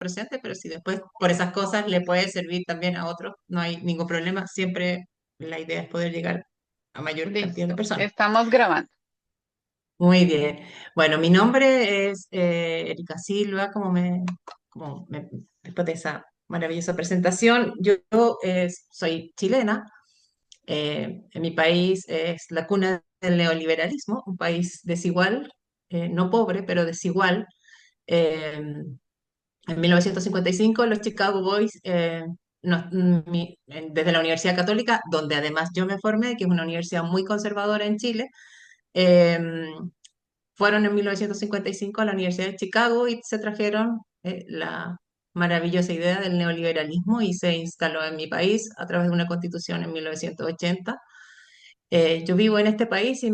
presente, pero si después por esas cosas le puede servir también a otros, no hay ningún problema. Siempre la idea es poder llegar a mayor cantidad de Listo. personas. Estamos grabando. Muy bien. Bueno, mi nombre es Erika Silva, después de esa maravillosa presentación, yo soy chilena. En mi país es la cuna del neoliberalismo, un país desigual, no pobre, pero desigual. Eh, en 1955 los Chicago Boys, desde la Universidad Católica, donde además yo me formé, que es una universidad muy conservadora en Chile, eh, fueron en 1955 a la Universidad de Chicago y se trajeron la maravillosa idea del neoliberalismo y se instaló en mi país a través de una constitución en 1980. Yo vivo en este país y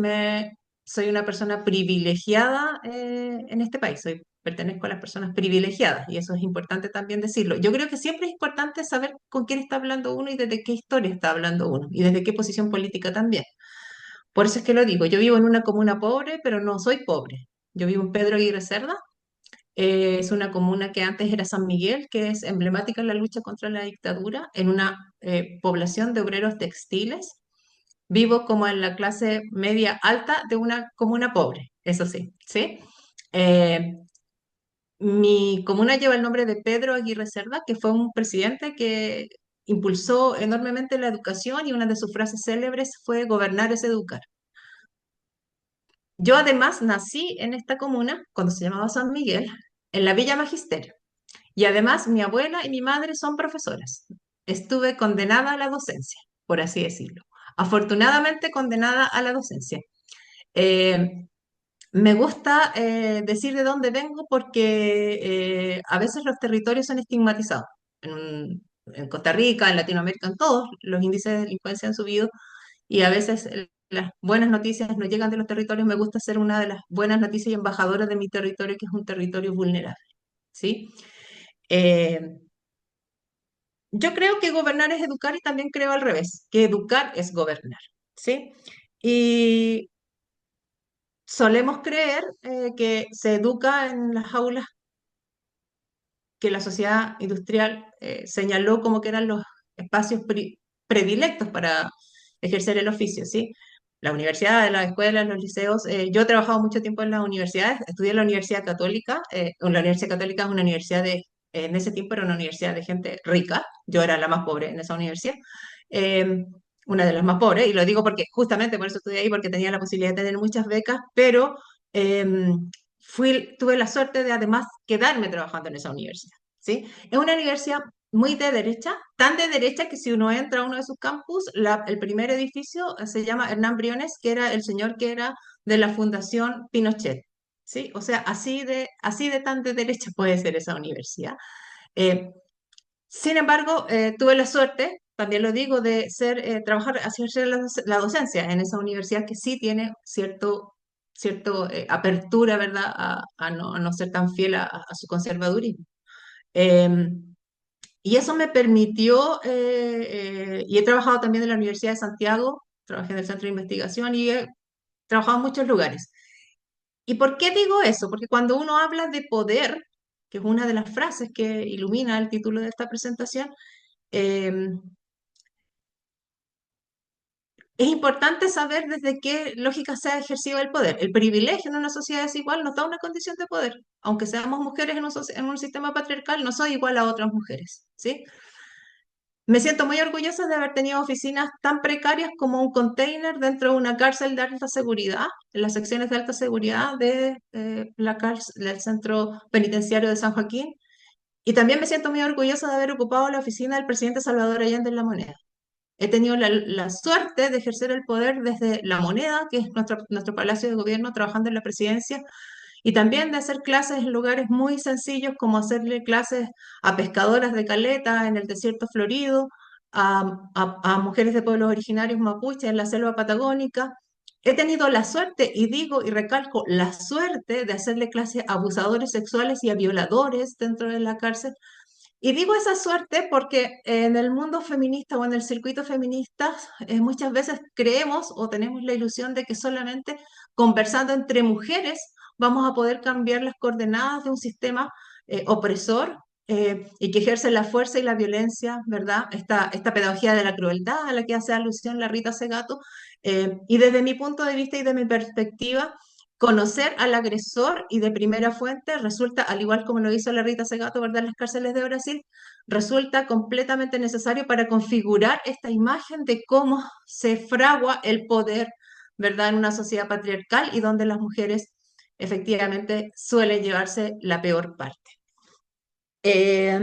soy una persona privilegiada en este país. Pertenezco a las personas privilegiadas y eso es importante también decirlo. Yo creo que siempre es importante saber con quién está hablando uno y desde qué historia está hablando uno y desde qué posición política también. Por eso es que lo digo, yo vivo en una comuna pobre, pero no soy pobre. Yo vivo en Pedro Aguirre Cerda. Es una comuna que antes era San Miguel, que es emblemática en la lucha contra la dictadura, en una población de obreros textiles. Vivo como en la clase media alta de una comuna pobre, eso sí, ¿sí? Eh, Mi comuna lleva el nombre de Pedro Aguirre Cerda, que fue un presidente que impulsó enormemente la educación y una de sus frases célebres fue gobernar es educar. Yo además nací en esta comuna, cuando se llamaba San Miguel, en la Villa Magisterio. Y además mi abuela y mi madre son profesoras. Estuve condenada a la docencia, por así decirlo. Afortunadamente condenada a la docencia. Eh, Me gusta decir de dónde vengo porque a veces los territorios son estigmatizados. En Costa Rica, en Latinoamérica, en todos, los índices de delincuencia han subido y a veces las buenas noticias no llegan de los territorios. Me gusta ser una de las buenas noticias y embajadora de mi territorio, que es un territorio vulnerable, ¿sí? Eh, yo creo que gobernar es educar y también creo al revés, que educar es gobernar, ¿sí? Y solemos creer que se educa en las aulas que la sociedad industrial señaló como que eran los espacios predilectos para ejercer el oficio, ¿sí? La universidad, las escuelas, los liceos. Yo he trabajado mucho tiempo en las universidades, estudié en la Universidad Católica. La Universidad Católica es una universidad en ese tiempo era una universidad de gente rica. Yo era la más pobre en esa universidad. eh, una de las más pobres, y lo digo porque justamente por eso estudié ahí, porque tenía la posibilidad de tener muchas becas, pero tuve la suerte de además quedarme trabajando en esa universidad, ¿sí? Es una universidad muy de derecha, tan de derecha que si uno entra a uno de sus campus, el primer edificio se llama Hernán Briones, que era el señor que era de la Fundación Pinochet, ¿sí? O sea, así de tan de derecha puede ser esa universidad. Eh, Sin embargo, tuve la suerte, también lo digo, de trabajar, hacer la docencia en esa universidad que sí tiene cierto apertura, ¿verdad?, a no ser tan fiel a su conservadurismo. Eh, y eso me permitió, y he trabajado también en la Universidad de Santiago, trabajé en el Centro de Investigación y he trabajado en muchos lugares. ¿Y por qué digo eso? Porque cuando uno habla de poder, que es una de las frases que ilumina el título de esta presentación, eh, es importante saber desde qué lógica se ha ejercido el poder. El privilegio en una sociedad desigual nos da una condición de poder. Aunque seamos mujeres en un sistema patriarcal, no soy igual a otras mujeres, ¿sí? Me siento muy orgullosa de haber tenido oficinas tan precarias como un container dentro de una cárcel de alta seguridad, en las secciones de alta seguridad de la cárcel, del Centro Penitenciario de San Joaquín. Y también me siento muy orgullosa de haber ocupado la oficina del presidente Salvador Allende en La Moneda. He tenido la suerte de ejercer el poder desde La Moneda, que es nuestro palacio de gobierno, trabajando en la presidencia, y también de hacer clases en lugares muy sencillos, como hacerle clases a pescadoras de caleta en el desierto florido, a mujeres de pueblos originarios mapuches en la selva patagónica. He tenido la suerte, y digo y recalco, la suerte de hacerle clases a abusadores sexuales y a violadores dentro de la cárcel, y digo esa suerte porque en el mundo feminista o en el circuito feminista muchas veces creemos o tenemos la ilusión de que solamente conversando entre mujeres vamos a poder cambiar las coordenadas de un sistema opresor y que ejerce la fuerza y la violencia, ¿verdad? Esta pedagogía de la crueldad a la que hace alusión la Rita Segato. Y desde mi punto de vista y de mi perspectiva, conocer al agresor y de primera fuente resulta, al igual como lo hizo la Rita Segato, ¿verdad?, en las cárceles de Brasil, resulta completamente necesario para configurar esta imagen de cómo se fragua el poder, ¿verdad?, en una sociedad patriarcal y donde las mujeres efectivamente suelen llevarse la peor parte. Eh,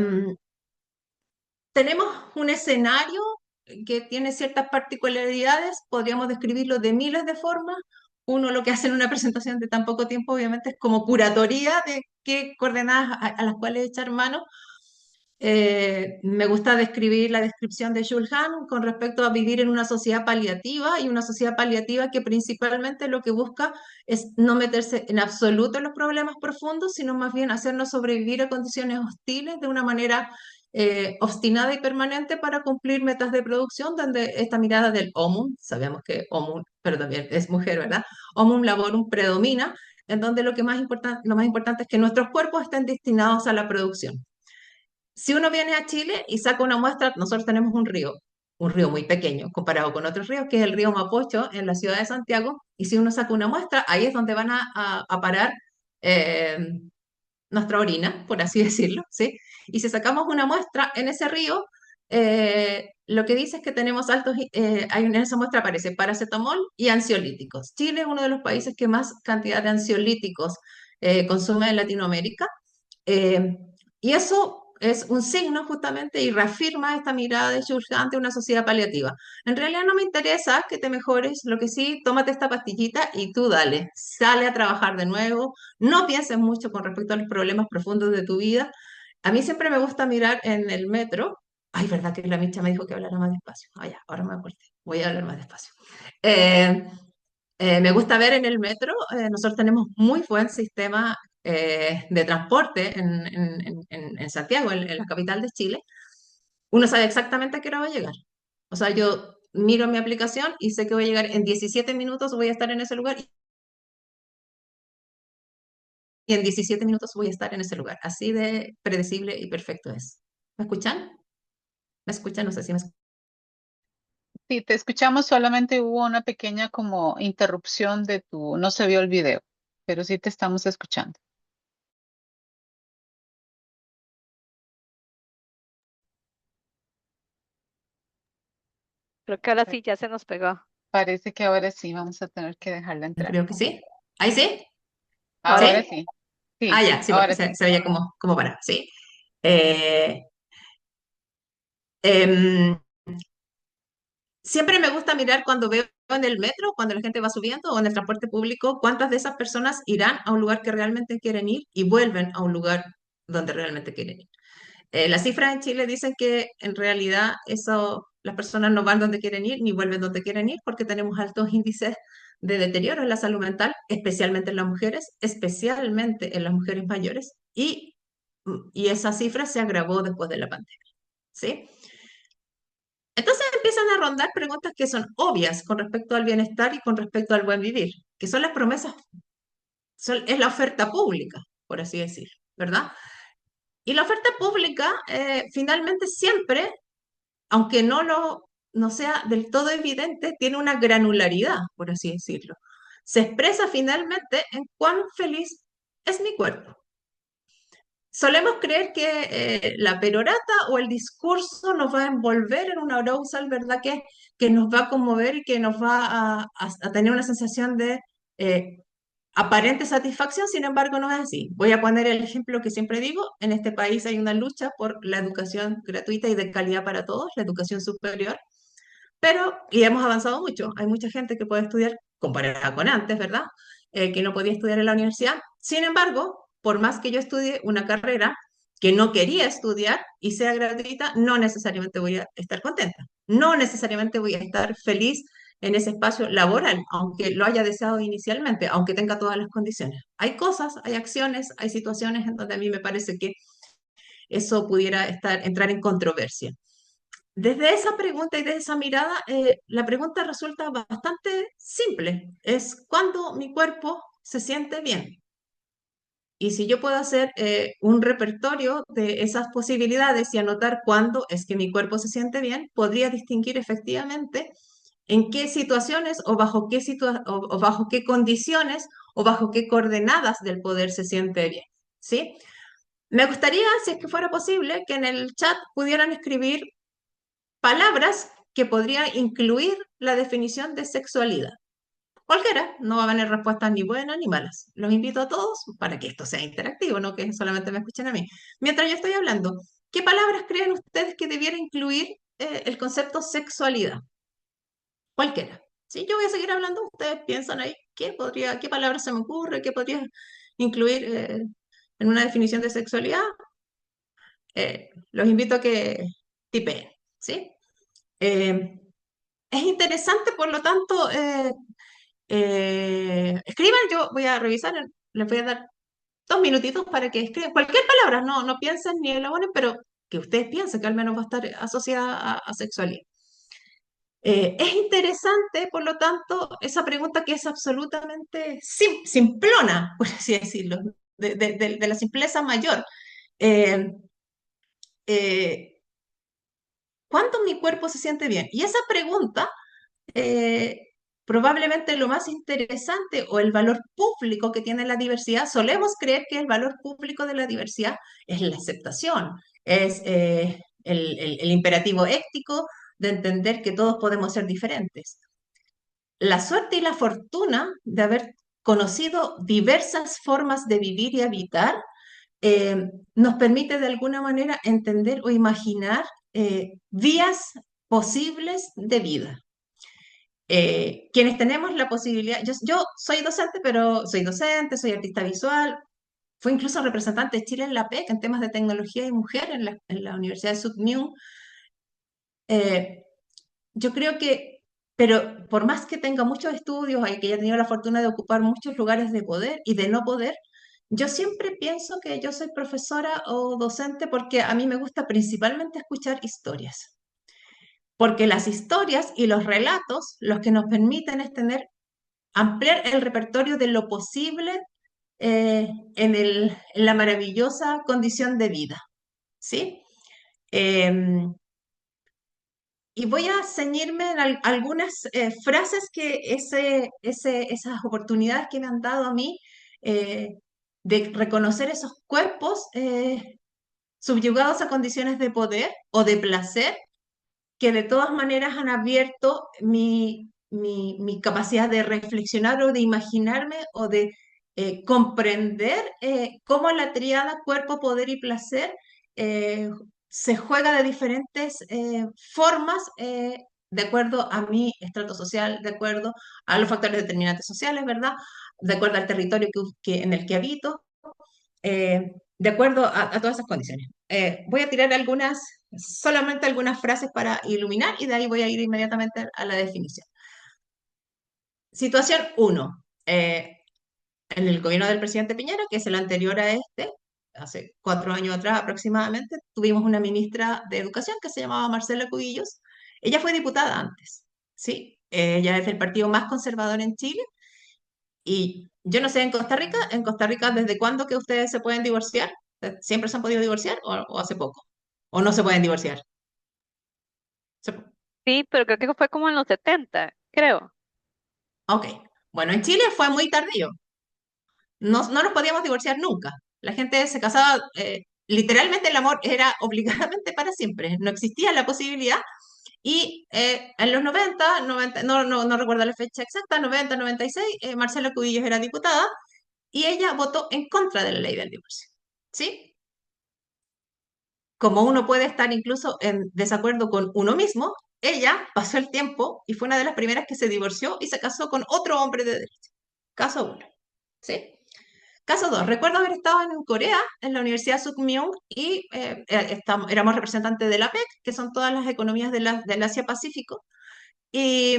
Tenemos un escenario que tiene ciertas particularidades, podríamos describirlo de miles de formas. Uno lo que hace en una presentación de tan poco tiempo, obviamente, es como curatoría de qué coordenadas a las cuales echar mano. Me gusta describir la descripción de Jules Hahn con respecto a vivir en una sociedad paliativa y una sociedad paliativa que principalmente lo que busca es no meterse en absoluto en los problemas profundos, sino más bien hacernos sobrevivir a condiciones hostiles de una manera obstinada y permanente para cumplir metas de producción, donde esta mirada del omum, sabemos que omum, pero también es mujer, ¿verdad? Omum laborum predomina, en donde lo más importante es que nuestros cuerpos estén destinados a la producción. Si uno viene a Chile y saca una muestra, nosotros tenemos un río muy pequeño comparado con otros ríos, que es el río Mapocho en la ciudad de Santiago, y si uno saca una muestra, ahí es donde van a parar eh, nuestra orina, por así decirlo, ¿sí? Y si sacamos una muestra en ese río, lo que dice es que tenemos en esa muestra aparece paracetamol y ansiolíticos. Chile es uno de los países que más cantidad de ansiolíticos consume en Latinoamérica. Eh, y eso es un signo justamente y reafirma esta mirada de Jules ante una sociedad paliativa. En realidad no me interesa que te mejores, lo que sí, tómate esta pastillita y tú dale, sale a trabajar de nuevo, no pienses mucho con respecto a los problemas profundos de tu vida. A mí siempre me gusta mirar en el metro. Ay, verdad que la Micha me dijo que hablara más despacio. Ah, ya, ahora me acuerdo. Voy a hablar más despacio. Eh, Me gusta ver en el metro, nosotros tenemos muy buen sistema de transporte en Santiago, en la capital de Chile. Uno sabe exactamente a qué hora va a llegar. O sea, yo miro mi aplicación y sé que voy a llegar en 17 minutos, voy a estar en ese lugar y en 17 minutos voy a estar en ese lugar. Así de predecible y perfecto es. ¿Me escuchan? ¿Me escuchan? No sé si me escuchan. Sí, te escuchamos, solamente hubo una pequeña como interrupción de no se vio el video, pero sí te estamos escuchando. Creo que ahora sí ya se nos pegó. Parece que ahora sí vamos a tener que dejarla Yo entrar. creo que sí. ¿Ahí sí? Ahora Ahora ¿Sí? sí, Ah, sí, ya, sí, porque ahora se, sí. se veía como para, sí. Eh, em, Siempre me gusta mirar cuando veo en el metro, cuando la gente va subiendo o en el transporte público, cuántas de esas personas irán a un lugar que realmente quieren ir y vuelven a un lugar donde realmente quieren ir. Las cifras en Chile dicen que en realidad las personas no van donde quieren ir ni vuelven donde quieren ir porque tenemos altos índices de deterioro en la salud mental, especialmente en las mujeres mayores, y esa cifra se agravó después de la pandemia, ¿sí? Entonces empiezan a rondar preguntas que son obvias con respecto al bienestar y con respecto al buen vivir, que son las promesas, es la oferta pública, por así decir, ¿verdad? Y la oferta pública finalmente siempre, aunque no sea del todo evidente, tiene una granularidad, por así decirlo. Se expresa finalmente en cuán feliz es mi cuerpo. Solemos creer que la perorata o el discurso nos va a envolver en una arousal, ¿verdad? Que nos va a conmover y que nos va a tener una sensación de eh, aparente satisfacción, sin embargo, no es así. Voy a poner el ejemplo que siempre digo, en este país hay una lucha por la educación gratuita y de calidad para todos, la educación superior, y hemos avanzado mucho. Hay mucha gente que puede estudiar, comparada con antes, ¿verdad? Que no podía estudiar en la universidad. Sin embargo, por más que yo estudie una carrera que no quería estudiar y sea gratuita, no necesariamente voy a estar contenta. No necesariamente voy a estar feliz en ese espacio laboral, aunque lo haya deseado inicialmente, aunque tenga todas las condiciones. Hay cosas, hay acciones, hay situaciones en donde a mí me parece que eso pudiera entrar en controversia. Desde esa pregunta y desde esa mirada, la pregunta resulta bastante simple. Es cuando mi cuerpo se siente bien. Y si yo puedo hacer un repertorio de esas posibilidades y anotar cuándo es que mi cuerpo se siente bien, podría distinguir efectivamente en qué situaciones o bajo qué, o bajo qué condiciones o bajo qué coordenadas del poder se siente bien. ¿Sí? Me gustaría, si es que fuera posible, que en el chat pudieran escribir palabras que podrían incluir la definición de sexualidad. Cualquiera, no va a haber respuestas ni buenas ni malas. Los invito a todos para que esto sea interactivo, no que solamente me escuchen a mí. Mientras yo estoy hablando, ¿qué palabras creen ustedes que debiera incluir el concepto sexualidad? Cualquiera. Si yo voy a seguir hablando, ustedes piensan ahí qué palabra se me ocurre, qué podría incluir en una definición de sexualidad. Los invito a que tipeen, ¿sí? Es interesante, por lo tanto, escriban, yo voy a revisar, les voy a dar 2 minutitos para que escriban cualquier palabra, no piensen ni elaboren, pero que ustedes piensen que al menos va a estar asociada a sexualidad. Es interesante, por lo tanto, esa pregunta que es absolutamente simplona, por así decirlo, de la simpleza mayor. Eh, eh, ¿Cuándo mi cuerpo se siente bien? Y esa pregunta, eh, probablemente lo más interesante o el valor público que tiene la diversidad, solemos creer que el valor público de la diversidad es la aceptación, es el imperativo ético de entender que todos podemos ser diferentes. La suerte y la fortuna de haber conocido diversas formas de vivir y habitar nos permite de alguna manera entender o imaginar vías posibles de vida. Quienes tenemos la posibilidad, yo soy docente, pero soy docente, soy artista visual, fui incluso representante de Chile en la PEC en temas de tecnología y mujer en la Universidad de Sudnew. Eh, yo creo que, pero por más que tenga muchos estudios y que haya tenido la fortuna de ocupar muchos lugares de poder y de no poder, yo siempre pienso que yo soy profesora o docente porque a mí me gusta principalmente escuchar historias. Porque las historias y los relatos los que nos permiten es ampliar el repertorio de lo posible en la maravillosa condición de vida. ¿Sí? Em, y voy a ceñirme en algunas frases que esas oportunidades que me han dado a mí eh, de reconocer esos cuerpos subyugados a condiciones de poder o de placer, que de todas maneras han abierto mi capacidad de reflexionar o de imaginarme o de comprender cómo la tríada cuerpo, poder y placer eh, se juega de diferentes formas de acuerdo a mi estrato social, de acuerdo a los factores determinantes sociales, ¿verdad? De acuerdo al territorio en el que habito, de acuerdo a todas esas condiciones. Voy a tirar solamente algunas frases para iluminar y de ahí voy a ir inmediatamente a la definición. Situación 1. En el gobierno del presidente Piñera, que es el anterior a este, hace 4 años atrás aproximadamente, tuvimos una ministra de Educación que se llamaba Marcela Cubillos. Ella fue diputada antes, ¿sí? Ella es del partido más conservador en Chile. Y yo no sé, en Costa Rica, ¿desde cuándo que ustedes se pueden divorciar? ¿Siempre se han podido divorciar o hace poco? ¿O no se pueden divorciar? Se- Sí, pero creo que fue como en los 70, creo. Ok. Bueno, en Chile fue muy tardío. No nos podíamos divorciar nunca. La gente se casaba, literalmente el amor era obligadamente para siempre. No existía la posibilidad. Y en los 90 no recuerdo la fecha exacta, 90, 96, Marcela Cubillos era diputada y ella votó en contra de la ley del divorcio. ¿Sí? Como uno puede estar incluso en desacuerdo con uno mismo, ella pasó el tiempo y fue una de las primeras que se divorció y se casó con otro hombre de derecha. Caso 1. ¿Sí? Caso 2. Recuerdo haber estado en Corea, en la Universidad Sukmyung, y éramos representantes de la PEC, que son todas las economías del Asia-Pacífico, y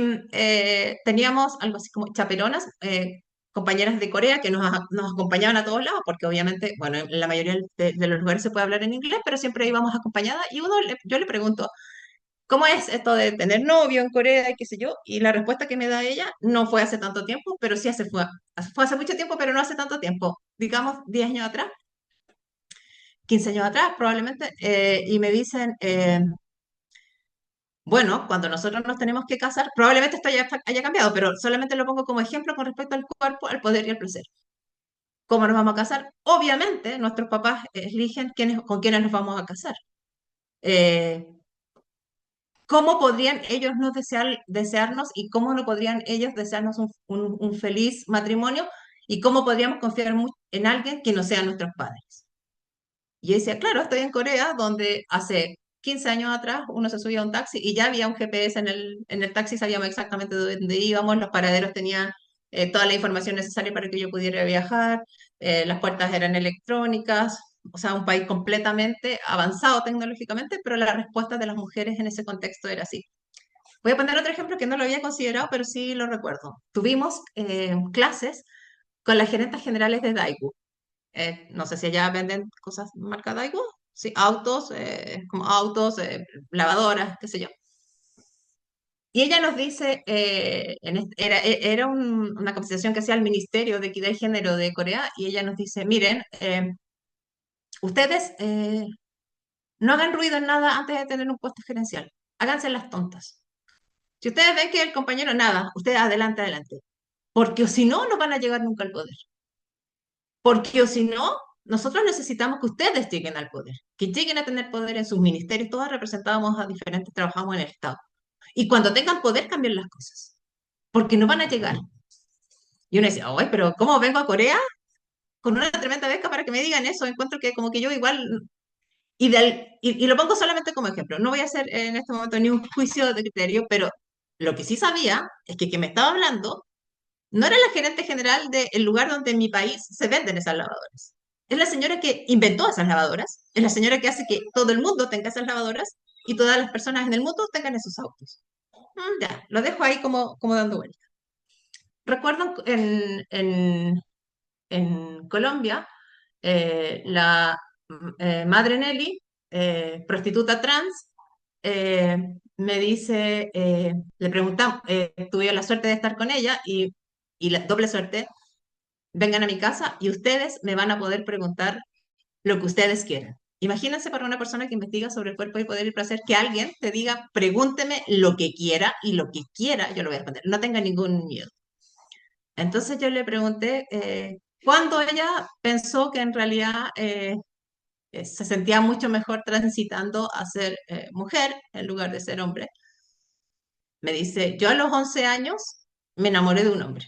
teníamos algo así como chaperonas, compañeras de Corea que nos acompañaban a todos lados, porque obviamente, bueno, en la mayoría de los lugares se puede hablar en inglés, pero siempre íbamos acompañadas, y yo le pregunto, ¿cómo es esto de tener novio en Corea y qué sé yo? Y la respuesta que me da ella no fue hace tanto tiempo, pero sí fue hace mucho tiempo, pero no hace tanto tiempo, digamos 10 años atrás, 15 años atrás probablemente, y me dicen, bueno, cuando nosotros nos tenemos que casar, probablemente esto haya cambiado, pero solamente lo pongo como ejemplo con respecto al cuerpo, al poder y al placer. ¿Cómo nos vamos a casar? Obviamente, nuestros papás eligen con quiénes nos vamos a casar. Eh, ¿Cómo podrían ellos no desearnos y cómo no podrían ellos desearnos un feliz matrimonio y cómo podríamos confiar en alguien que no sean nuestros padres? Y yo decía, claro, estoy en Corea, donde hace 15 años atrás uno se subía a un taxi y ya había un GPS en el taxi, sabíamos exactamente dónde íbamos, los paraderos tenían toda la información necesaria para que yo pudiera viajar, las puertas eran electrónicas, o sea, un país completamente avanzado tecnológicamente, pero la respuesta de las mujeres en ese contexto era así. Voy a poner otro ejemplo que no lo había considerado, pero sí lo recuerdo. Tuvimos clases con las gerentes generales de Daewoo. No sé si allá venden cosas marca Daewoo. Sí, autos, como autos, lavadoras, qué sé yo. Y ella nos dice, era una capacitación que hacía el Ministerio de Equidad y Género de Corea, y ella nos dice, miren, ustedes no hagan ruido en nada antes de tener un puesto gerencial. Háganse las tontas. Si ustedes ven que el compañero nada, ustedes adelante, adelante. Porque o si no, no van a llegar nunca al poder. Porque o si no, nosotros necesitamos que ustedes lleguen al poder, que lleguen a tener poder en sus ministerios. Todas representábamos a diferentes, trabajamos en el Estado. Y cuando tengan poder, cambian las cosas. Porque no van a llegar. Y uno decía, oye, pero ¿cómo vengo a Corea con una tremenda beca para que me digan eso? Encuentro que como que yo igual... Y lo pongo solamente como ejemplo. No voy a hacer en este momento ni un juicio de criterio, pero lo que sí sabía es que me estaba hablando no era la gerente general del lugar donde en mi país se venden esas lavadoras. Es la señora que inventó esas lavadoras. Es la señora que hace que todo el mundo tenga esas lavadoras y todas las personas en el mundo tengan esos autos. Ya, lo dejo ahí como dando vuelta. Recuerdo en Colombia, la madre Nelly, prostituta trans, eh, me dice, le preguntamos, tuve la suerte de estar con ella y la doble suerte, vengan a mi casa y ustedes me van a poder preguntar lo que ustedes quieran. Imagínense para una persona que investiga sobre el cuerpo y poder y placer que alguien te diga, pregúnteme lo que quiera y lo que quiera yo lo voy a responder. No tenga ningún miedo. Entonces yo le pregunté cuándo ella pensó que en realidad se sentía mucho mejor transitando a ser mujer en lugar de ser hombre. Me dice, yo a los 11 años me enamoré de un hombre.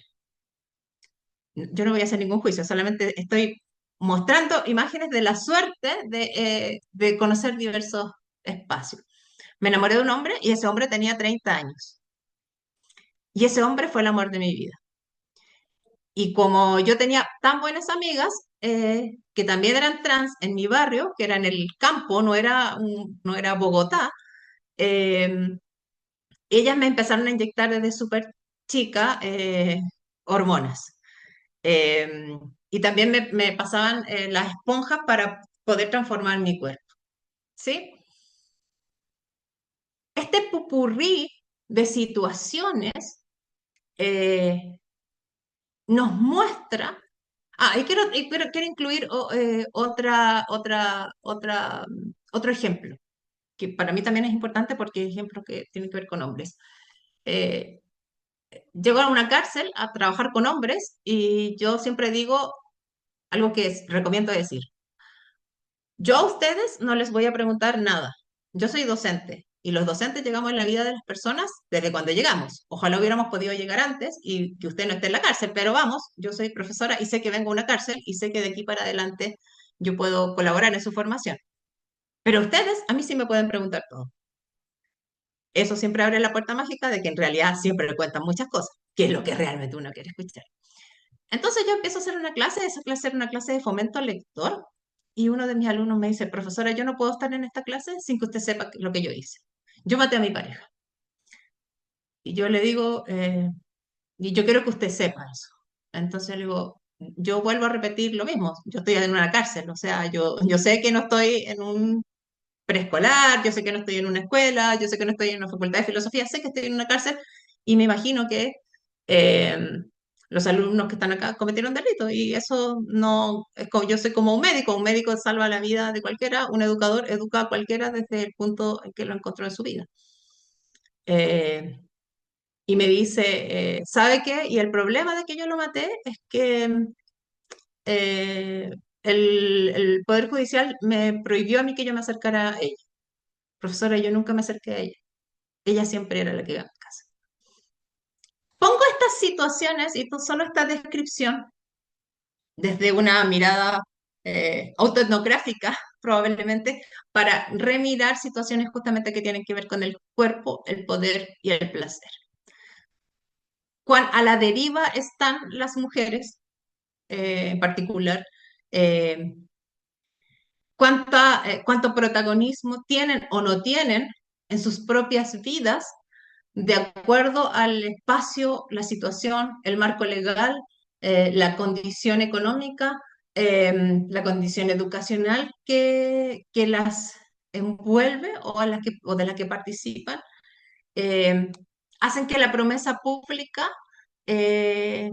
Yo no voy a hacer ningún juicio, solamente estoy mostrando imágenes de la suerte de conocer diversos espacios. Me enamoré de un hombre y ese hombre tenía 30 años. Y ese hombre fue el amor de mi vida. Y como yo tenía tan buenas amigas que también eran trans en mi barrio, que era en el campo, no era Bogotá, eh, ellas me empezaron a inyectar desde súper chica hormonas. Y también me pasaban las esponjas para poder transformar mi cuerpo. ¿Sí? Este pupurrí de situaciones eh, nos muestra. Quiero incluir otro ejemplo, que para mí también es importante porque es ejemplo que tiene que ver con hombres. Eh, Llego a una cárcel a trabajar con hombres y yo siempre digo algo que recomiendo decir. Yo a ustedes no les voy a preguntar nada. Yo soy docente y los docentes llegamos en la vida de las personas desde cuando llegamos. Ojalá hubiéramos podido llegar antes y que usted no esté en la cárcel, pero vamos, yo soy profesora y sé que vengo a una cárcel y sé que de aquí para adelante yo puedo colaborar en su formación. Pero ustedes a mí sí me pueden preguntar todo. Eso siempre abre la puerta mágica de que en realidad siempre le cuentan muchas cosas, que es lo que realmente uno quiere escuchar. Entonces yo empiezo a hacer una clase, esa clase era una clase de fomento al lector, y uno de mis alumnos me dice, profesora, yo no puedo estar en esta clase sin que usted sepa lo que yo hice. Yo maté a mi pareja. Y yo le digo, y yo quiero que usted sepa eso. Entonces le digo, yo vuelvo a repetir lo mismo, yo estoy en una cárcel, o sea, yo sé que no estoy en un preescolar, yo sé que no estoy en una escuela, yo sé que no estoy en una facultad de filosofía, sé que estoy en una cárcel y me imagino que eh, los alumnos que están acá cometieron delitos y eso no, es como, yo soy como un médico salva la vida de cualquiera, un educador educa a cualquiera desde el punto en que lo encontró en su vida. Eh, y me dice, ¿sabe qué? Y el problema de que yo lo maté es que eh, el Poder Judicial me prohibió a mí que yo me acercara a ella. Profesora, yo nunca me acerqué a ella. Ella siempre era la que iba a mi casa. Pongo estas situaciones y solo esta descripción desde una mirada autoetnográfica, probablemente, para remirar situaciones justamente que tienen que ver con el cuerpo, el poder y el placer. Cuán a la deriva están las mujeres, en particular, eh, cuánto protagonismo tienen o no tienen en sus propias vidas de acuerdo al espacio, la situación, el marco legal, la condición económica, la condición educacional que las envuelve o de la que participan, eh, hacen que la promesa pública eh,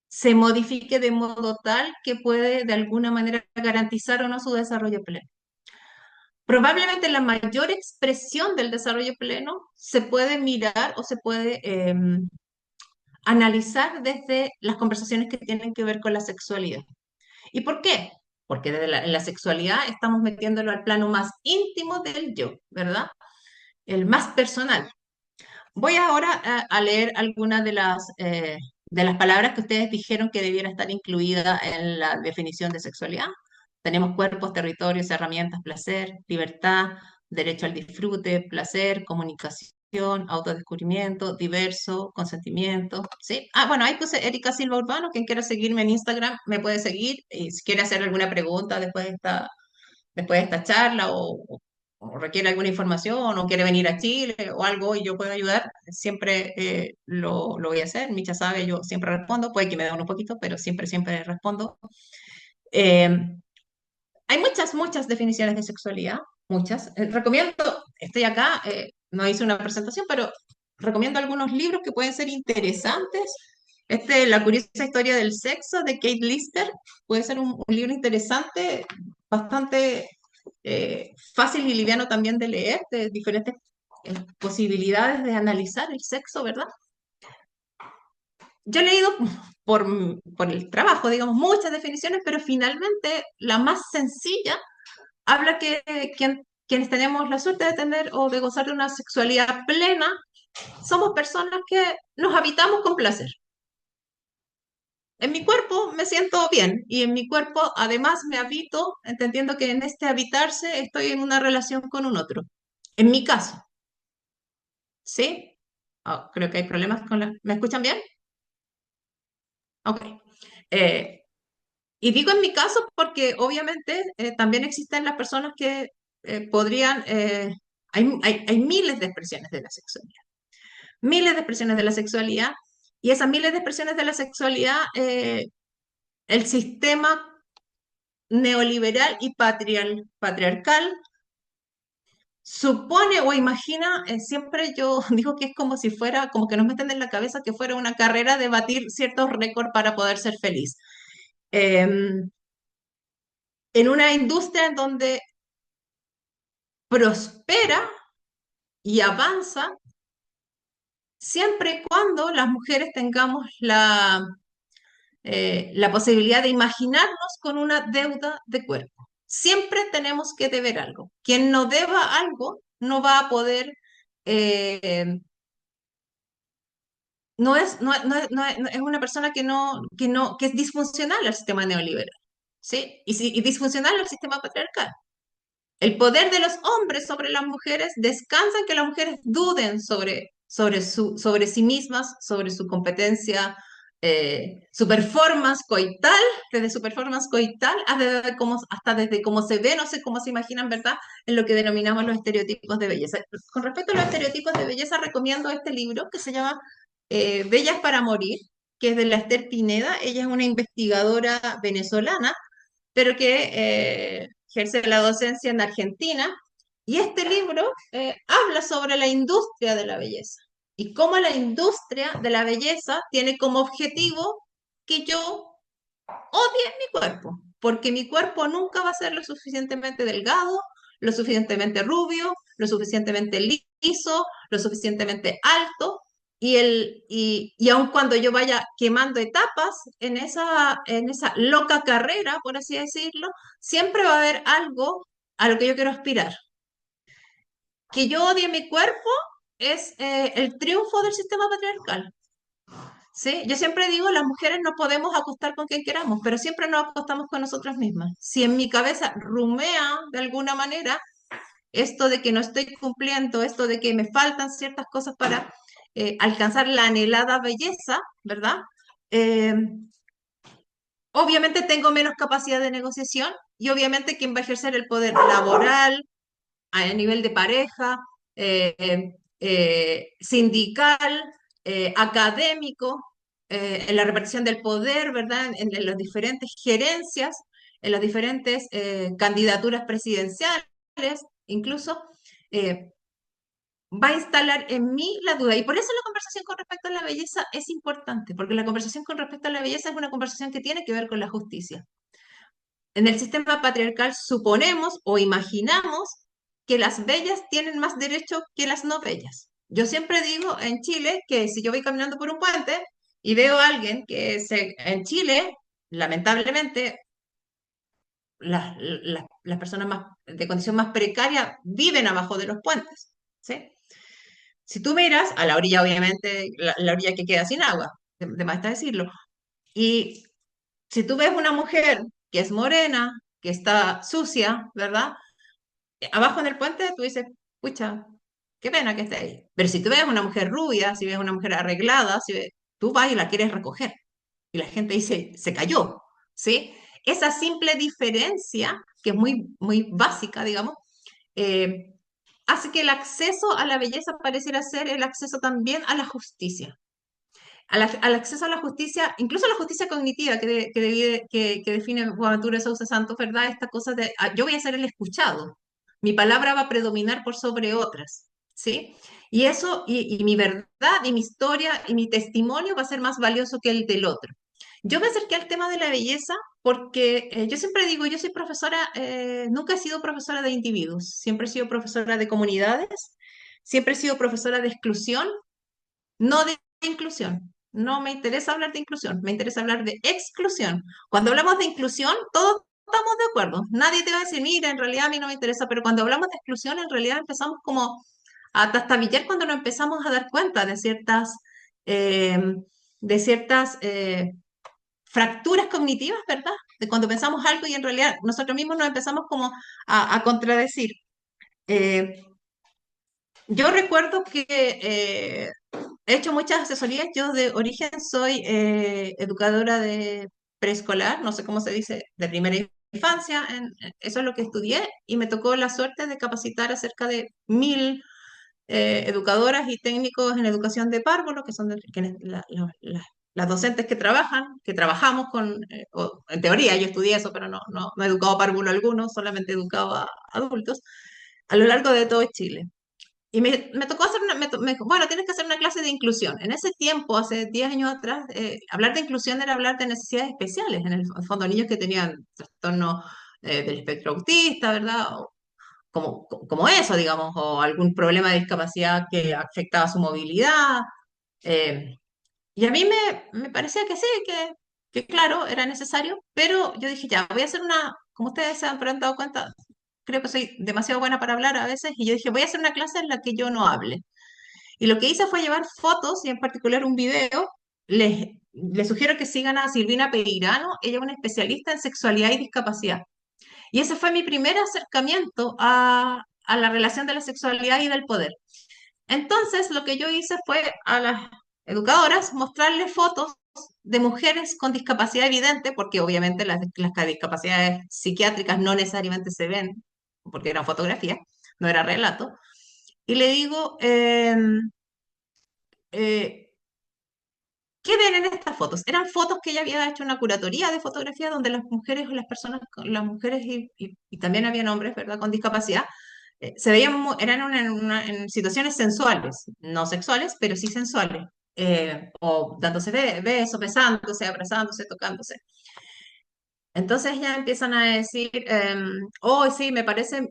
se modifique de modo tal que puede de alguna manera garantizar o no su desarrollo pleno. Probablemente la mayor expresión del desarrollo pleno se puede mirar o se puede analizar desde las conversaciones que tienen que ver con la sexualidad. ¿Y por qué? Porque en la sexualidad estamos metiéndolo al plano más íntimo del yo, ¿verdad? El más personal. Voy ahora a leer algunas de las palabras que ustedes dijeron que debiera estar incluida en la definición de sexualidad. Tenemos cuerpos, territorios, herramientas, placer, libertad, derecho al disfrute, placer, comunicación, autodescubrimiento, diverso, consentimiento, ¿sí? Ah, bueno, ahí puse Erika Silva Urbano, quien quiera seguirme en Instagram me puede seguir y si quiere hacer alguna pregunta después de esta charla o requiere alguna información o quiere venir a Chile o algo y yo puedo ayudar, siempre lo voy a hacer. Micha sabe, yo siempre respondo, puede que me dé un poquito, pero siempre, siempre respondo. Eh, Hay muchas definiciones de sexualidad, muchas. Recomiendo, estoy acá, no hice una presentación, pero recomiendo algunos libros que pueden ser interesantes. La curiosa historia del sexo de Kate Lister puede ser un libro interesante, bastante fácil y liviano también de leer, de diferentes posibilidades de analizar el sexo, ¿verdad? Yo he leído por el trabajo, digamos, muchas definiciones, pero finalmente la más sencilla habla que quienes tenemos la suerte de tener o de gozar de una sexualidad plena, somos personas que nos habitamos con placer. En mi cuerpo me siento bien y en mi cuerpo además me habito entendiendo que en este habitarse estoy en una relación con un otro. En mi caso, ¿sí? Oh, creo que hay problemas con la... ¿Me escuchan bien? Ok. Eh, y digo en mi caso porque obviamente también existen las personas que podrían... hay miles de expresiones de la sexualidad. Miles de expresiones de la sexualidad. Y esas miles de expresiones de la sexualidad, el sistema neoliberal y patriarcal supone o imagina, siempre yo digo que es como si fuera, como que nos meten en la cabeza que fuera una carrera de batir ciertos récords para poder ser feliz. En una industria en donde prospera y avanza siempre y cuando las mujeres tengamos la posibilidad de imaginarnos con una deuda de cuerpo. Siempre tenemos que deber algo. Quien no deba algo no va a poder, es una persona que es disfuncional al sistema neoliberal, ¿sí? Y disfuncional al sistema patriarcal. El poder de los hombres sobre las mujeres descansa en que las mujeres duden sobre sí mismas, sobre su competencia, su performance coital, desde su performance coital hasta desde cómo se ve, no sé cómo se imaginan, ¿verdad? En lo que denominamos los estereotipos de belleza. Con respecto a los estereotipos de belleza, recomiendo este libro que se llama Bellas para Morir, que es de la Esther Pineda. Ella es una investigadora venezolana pero que ejerce la docencia en Argentina, y este libro habla sobre la industria de la belleza y cómo la industria de la belleza tiene como objetivo que yo odie mi cuerpo, porque mi cuerpo nunca va a ser lo suficientemente delgado, lo suficientemente rubio, lo suficientemente liso, lo suficientemente alto, y aun cuando yo vaya quemando etapas en esa loca carrera, por así decirlo, siempre va a haber algo a lo que yo quiero aspirar. Que yo odie mi cuerpo es el triunfo del sistema patriarcal. Sí, yo siempre digo, las mujeres no podemos acostar con quien queramos, pero siempre nos acostamos con nosotras mismas. Si en mi cabeza rumea de alguna manera esto de que no estoy cumpliendo, esto de que me faltan ciertas cosas para alcanzar la anhelada belleza, ¿verdad? Eh, obviamente tengo menos capacidad de negociación y obviamente quien va a ejercer el poder laboral a nivel de pareja, sindical, académico, en la repartición del poder, ¿verdad? En las diferentes gerencias, en las diferentes candidaturas presidenciales, incluso, eh, va a instalar en mí la duda. Y por eso la conversación con respecto a la belleza es importante, porque la conversación con respecto a la belleza es una conversación que tiene que ver con la justicia. En el sistema patriarcal suponemos o imaginamos que las bellas tienen más derecho que las no bellas. Yo siempre digo en Chile que si yo voy caminando por un puente y veo a alguien en Chile, lamentablemente, las personas más, de condición más precaria viven abajo de los puentes, ¿sí? Si tú miras a la orilla, obviamente, la orilla que queda sin agua, de más está decirlo, y si tú ves una mujer que es morena, que está sucia, ¿verdad? Abajo en el puente tú dices, pucha, qué pena que esté ahí. Pero si tú ves una mujer rubia, si ves una mujer arreglada, tú vas y la quieres recoger. Y la gente dice, se cayó, ¿sí? Esa simple diferencia, que es muy, muy básica, digamos, eh, hace que el acceso a la belleza pareciera ser el acceso también a la justicia. Al acceso a la justicia, incluso a la justicia cognitiva que define Boaventura de Sousa Santos, ¿verdad? Esta cosa de yo voy a ser el escuchado, mi palabra va a predominar por sobre otras, ¿sí? Y eso, y mi verdad, y mi historia, y mi testimonio va a ser más valioso que el del otro. Yo me acerqué al tema de la belleza porque yo siempre digo, yo soy profesora, nunca he sido profesora de individuos, siempre he sido profesora de comunidades, siempre he sido profesora de exclusión, no de inclusión. No me interesa hablar de inclusión, me interesa hablar de exclusión. Cuando hablamos de inclusión, todos estamos de acuerdo. Nadie te va a decir, mira, en realidad a mí no me interesa, pero cuando hablamos de exclusión, en realidad empezamos como a tastabillar cuando nos empezamos a dar cuenta eh, de ciertas fracturas cognitivas, ¿verdad? De cuando pensamos algo y en realidad nosotros mismos nos empezamos como a contradecir. Eh, yo recuerdo que he hecho muchas asesorías. Yo de origen soy educadora de preescolar, no sé cómo se dice, de primera infancia. Eso es lo que estudié y me tocó la suerte de capacitar a cerca de 1000 educadoras y técnicos en educación de párvulo, que son las docentes que trabajamos con, en teoría yo estudié eso, pero no he educado párvulo alguno, solamente he educado a adultos, a lo largo de todo Chile. Y me tocó hacer bueno, tienes que hacer una clase de inclusión. En ese tiempo, hace 10 años atrás, hablar de inclusión era hablar de necesidades especiales, en el fondo niños que tenían trastorno del espectro autista, ¿verdad? O como eso, digamos, o algún problema de discapacidad que afectaba su movilidad. eh, y a mí me parecía que sí, que claro, era necesario, pero yo dije, ya, voy a hacer como ustedes se habrán dado cuenta, creo que soy demasiado buena para hablar a veces, y yo dije, voy a hacer una clase en la que yo no hable. Y lo que hice fue llevar fotos y en particular un video. Les sugiero que sigan a Silvina Peirano, ella es una especialista en sexualidad y discapacidad. Y ese fue mi primer acercamiento a la relación de la sexualidad y del poder. Entonces, lo que yo hice fue a las educadoras mostrarles fotos de mujeres con discapacidad evidente, porque obviamente las discapacidades psiquiátricas no necesariamente se ven, porque eran fotografías, no era relato. Y le digo, eh, ¿qué ven en estas fotos? Eran fotos que ella había hecho una curatoría de fotografía donde las mujeres o las personas, las mujeres y también había hombres, ¿verdad?, con discapacidad, se veían, eran en situaciones sensuales, no sexuales, pero sí sensuales, o dándose besos, besándose, abrazándose, tocándose. Entonces ya empiezan a decir, oh, sí, me parece,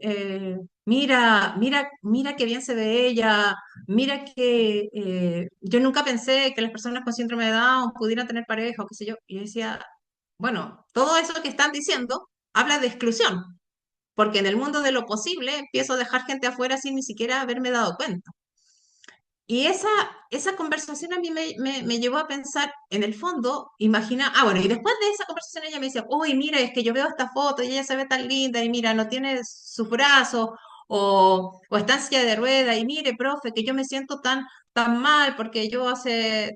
mira qué bien se ve ella, mira que yo nunca pensé que las personas con síndrome de Down pudieran tener pareja o qué sé yo. Y yo decía, bueno, todo eso que están diciendo habla de exclusión, porque en el mundo de lo posible empiezo a dejar gente afuera sin ni siquiera haberme dado cuenta. Y esa conversación a mí me llevó a pensar, en el fondo, imagina, bueno, y después de esa conversación ella me decía, uy, mira, es que yo veo esta foto y ella se ve tan linda, y mira, no tiene sus brazos, o está en silla de rueda, y mire, profe, que yo me siento tan mal porque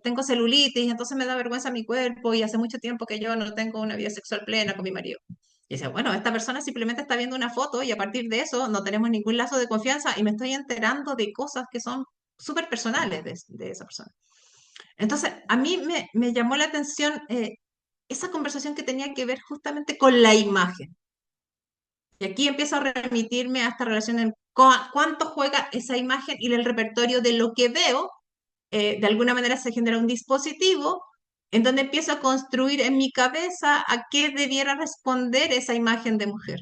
tengo celulitis, entonces me da vergüenza mi cuerpo, y hace mucho tiempo que yo no tengo una vida sexual plena con mi marido. Y decía, bueno, esta persona simplemente está viendo una foto y a partir de eso no tenemos ningún lazo de confianza y me estoy enterando de cosas que son súper personales de esa persona. Entonces, a mí me llamó la atención esa conversación que tenía que ver justamente con la imagen. Y aquí empiezo a remitirme a esta relación en cuánto juega esa imagen y el repertorio de lo que veo. De alguna manera se genera un dispositivo en donde empiezo a construir en mi cabeza a qué debiera responder esa imagen de mujer.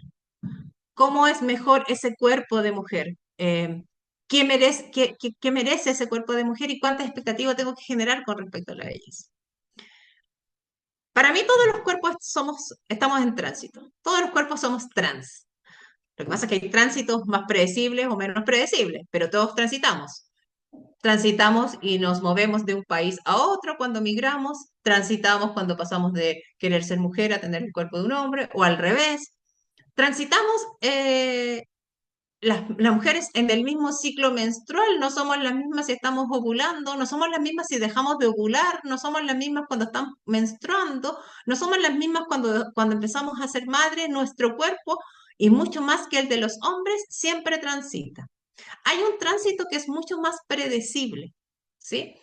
¿Cómo es mejor ese cuerpo de mujer? ¿Qué merece ese cuerpo de mujer y cuántas expectativas tengo que generar con respecto a ellas? Para mí todos los cuerpos estamos en tránsito, todos los cuerpos somos trans. Lo que pasa es que hay tránsitos más predecibles o menos predecibles, pero todos transitamos. Transitamos y nos movemos de un país a otro cuando migramos, transitamos cuando pasamos de querer ser mujer a tener el cuerpo de un hombre, o al revés. Transitamos las mujeres en el mismo ciclo menstrual, no somos las mismas si estamos ovulando, no somos las mismas si dejamos de ovular, no somos las mismas cuando estamos menstruando, no somos las mismas cuando empezamos a ser madre, nuestro cuerpo, y mucho más que el de los hombres, siempre transita. Hay un tránsito que es mucho más predecible, ¿sí?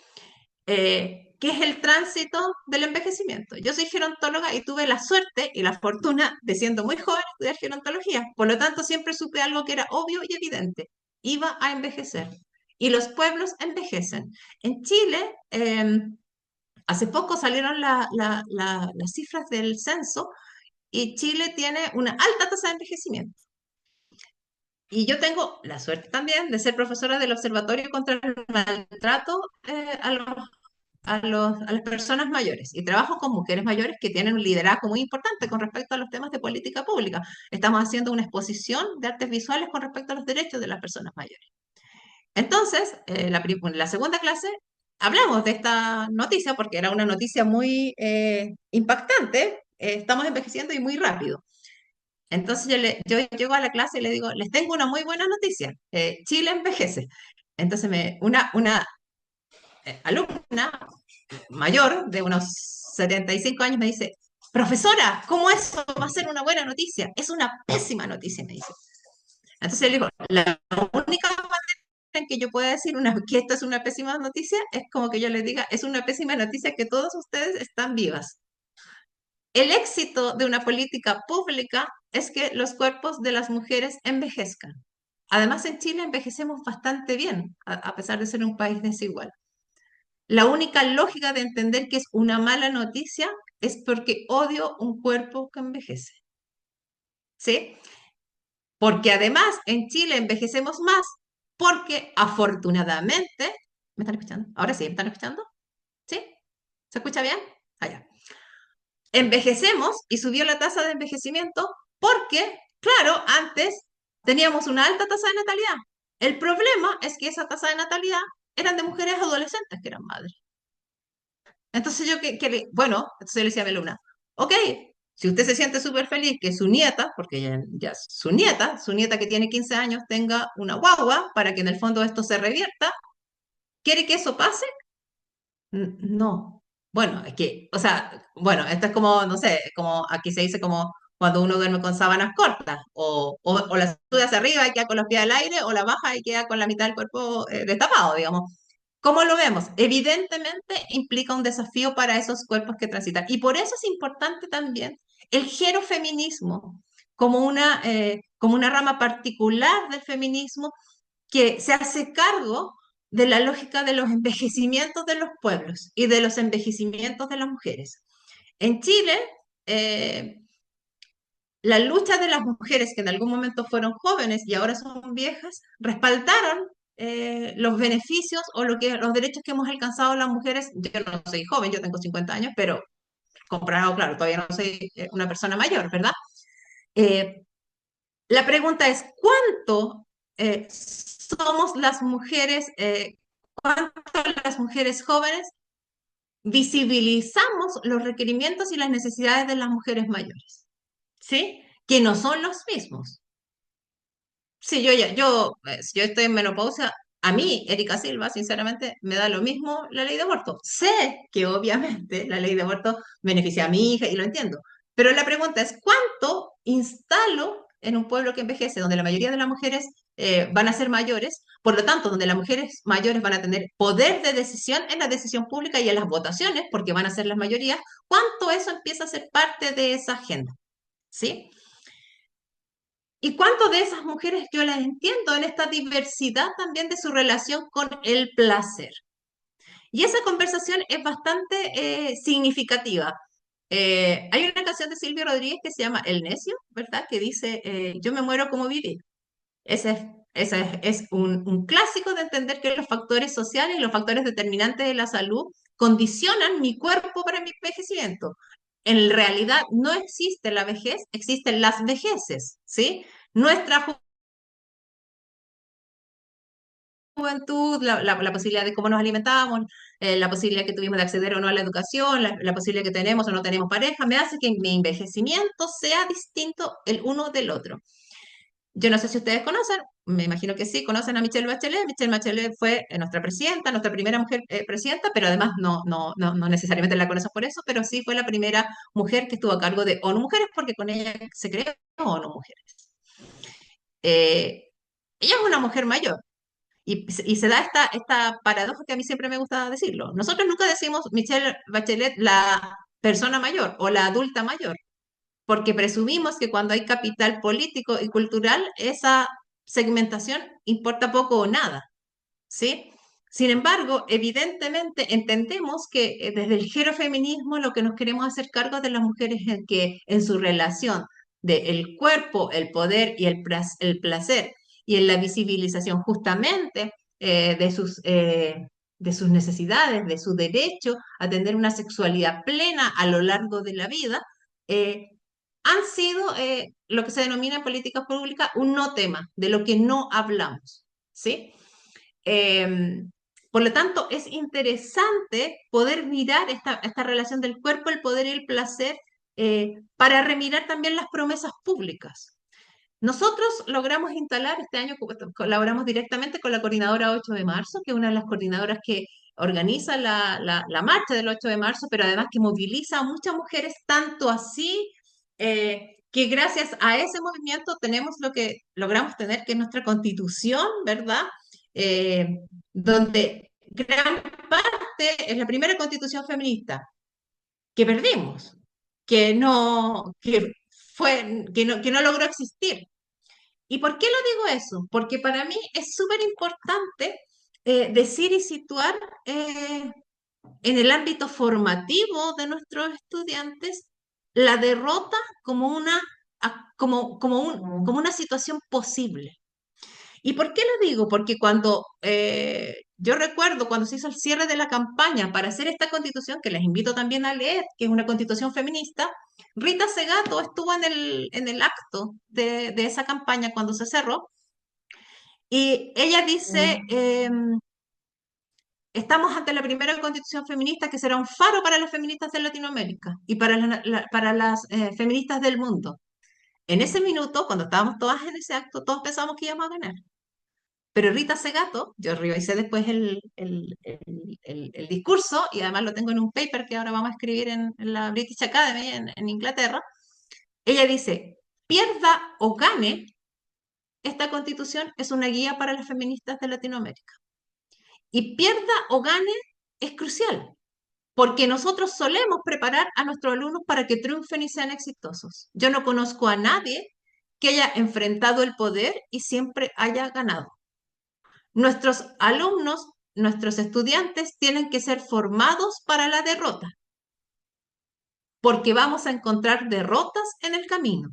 Que es el tránsito del envejecimiento. Yo soy gerontóloga y tuve la suerte y la fortuna de, siendo muy joven, estudiar gerontología. Por lo tanto, siempre supe algo que era obvio y evidente. Iba a envejecer. Y los pueblos envejecen. En Chile, hace poco salieron las cifras del censo y Chile tiene una alta tasa de envejecimiento. Y yo tengo la suerte también de ser profesora del Observatorio contra el Maltrato a las personas mayores, y trabajo con mujeres mayores que tienen un liderazgo muy importante con respecto a los temas de política pública. Estamos haciendo una exposición de artes visuales con respecto a los derechos de las personas mayores. Entonces, la segunda clase hablamos de esta noticia porque era una noticia muy impactante. Estamos envejeciendo y muy rápido. Entonces yo llego a la clase y le digo, les tengo una muy buena noticia. Chile envejece. Entonces una alumna mayor de unos 75 años me dice, profesora, ¿cómo eso va a ser una buena noticia? Es una pésima noticia, me dice. Entonces le digo, la única manera en que yo pueda decir que esto es una pésima noticia es como que yo les diga, es una pésima noticia que todos ustedes están vivas. El éxito de una política pública es que los cuerpos de las mujeres envejezcan. Además, en Chile envejecemos bastante bien, a pesar de ser un país desigual. La única lógica de entender que es una mala noticia es porque odio un cuerpo que envejece. ¿Sí? Porque además en Chile envejecemos más porque afortunadamente, ¿me están escuchando? Ahora sí, ¿me están escuchando? ¿Sí? ¿Se escucha bien? Allá. Envejecemos y subió la tasa de envejecimiento porque, claro, antes teníamos una alta tasa de natalidad. El problema es que esa tasa de natalidad eran de mujeres adolescentes que eran madres. Entonces bueno, entonces le decía a mi alumna, ok, si usted se siente súper feliz que su nieta, porque ya es su nieta que tiene 15 años, tenga una guagua para que en el fondo esto se revierta, ¿quiere que eso pase? No. Bueno, es que, o sea, bueno, esto es como, no sé, como aquí se dice como cuando uno duerme con sábanas cortas, o la sube hacia arriba y queda con los pies al aire, o la baja y queda con la mitad del cuerpo destapado, digamos. ¿Cómo lo vemos? Evidentemente implica un desafío para esos cuerpos que transitan. Y por eso es importante también el gerofeminismo como una rama particular del feminismo que se hace cargo de la lógica de los envejecimientos de los pueblos y de los envejecimientos de las mujeres. En Chile, eh, la lucha de las mujeres que en algún momento fueron jóvenes y ahora son viejas, respaldaron los beneficios o los derechos que hemos alcanzado las mujeres. Yo no soy joven, yo tengo 50 años, pero comparado, claro, todavía no soy una persona mayor, ¿verdad? Eh, la pregunta es, ¿cuánto somos las mujeres, cuánto las mujeres jóvenes visibilizamos los requerimientos y las necesidades de las mujeres mayores? ¿Sí? Que no son los mismos. Sí, yo estoy en menopausia. A mí, Erika Silva, sinceramente, me da lo mismo la ley de aborto. Sé que obviamente la ley de aborto beneficia a mi hija y lo entiendo. Pero la pregunta es, ¿cuánto instalo en un pueblo que envejece, donde la mayoría de las mujeres van a ser mayores, por lo tanto, donde las mujeres mayores van a tener poder de decisión en la decisión pública y en las votaciones, porque van a ser las mayorías? ¿Cuánto eso empieza a ser parte de esa agenda? ¿Sí? ¿Y cuánto de esas mujeres yo las entiendo en esta diversidad también de su relación con el placer? Y esa conversación es bastante significativa. Hay una canción de Silvio Rodríguez que se llama El Necio, ¿verdad? Que dice, yo me muero como viví. Ese es un clásico de entender que los factores sociales y los factores determinantes de la salud condicionan mi cuerpo para mi envejecimiento. En realidad no existe la vejez, existen las vejeces, ¿sí? Nuestra juventud, la posibilidad de cómo nos alimentamos, la posibilidad que tuvimos de acceder o no a la educación, la posibilidad que tenemos o no tenemos pareja, me hace que mi envejecimiento sea distinto el uno del otro. Yo no sé si ustedes conocen, me imagino que sí, conocen a Michelle Bachelet. Michelle Bachelet fue nuestra presidenta, nuestra primera mujer presidenta, pero además no necesariamente la conocen por eso, pero sí fue la primera mujer que estuvo a cargo de ONU Mujeres, porque con ella se creó ONU Mujeres. Ella es una mujer mayor, y se da esta paradoja que a mí siempre me gusta decirlo. Nosotros nunca decimos Michelle Bachelet la persona mayor o la adulta mayor, porque presumimos que cuando hay capital político y cultural, esa segmentación importa poco o nada, ¿sí? Sin embargo, evidentemente entendemos que desde el gerofeminismo lo que nos queremos hacer cargo de las mujeres es que en su relación del cuerpo, el poder y el placer, y en la visibilización justamente de sus necesidades, de su derecho a tener una sexualidad plena a lo largo de la vida, eh, han sido lo que se denomina en política pública un no tema, de lo que no hablamos, ¿sí? Em, por lo tanto, es interesante poder mirar esta relación del cuerpo, el poder y el placer para remirar también las promesas públicas. Nosotros logramos instalar este año, colaboramos directamente con la coordinadora 8 de marzo, que es una de las coordinadoras que organiza la marcha del 8 de marzo, pero además que moviliza a muchas mujeres, tanto así que gracias a ese movimiento tenemos lo que logramos tener, que es nuestra constitución, ¿verdad? Eh, donde gran parte es la primera constitución feminista que perdimos, que no logró existir. ¿Y por qué lo digo eso? Porque para mí es súper importante decir y situar en el ámbito formativo de nuestros estudiantes la derrota como una situación posible. ¿Y por qué lo digo? Porque yo recuerdo cuando se hizo el cierre de la campaña para hacer esta constitución, que les invito también a leer, que es una constitución feminista, Rita Segato estuvo en el acto de esa campaña cuando se cerró, y ella dice, estamos ante la primera constitución feminista que será un faro para las feministas de Latinoamérica y para las feministas del mundo. En ese minuto, cuando estábamos todas en ese acto, todos pensamos que íbamos a ganar. Pero Rita Segato, yo revisé después el discurso y además lo tengo en un paper que ahora vamos a escribir en la British Academy en Inglaterra. Ella dice, pierda o gane, esta constitución es una guía para las feministas de Latinoamérica. y pierda o gane es crucial, porque nosotros solemos preparar a nuestros alumnos para que triunfen y sean exitosos. Yo no conozco a nadie que haya enfrentado el poder y siempre haya ganado. Nuestros alumnos, nuestros estudiantes tienen que ser formados para la derrota, porque vamos a encontrar derrotas en el camino.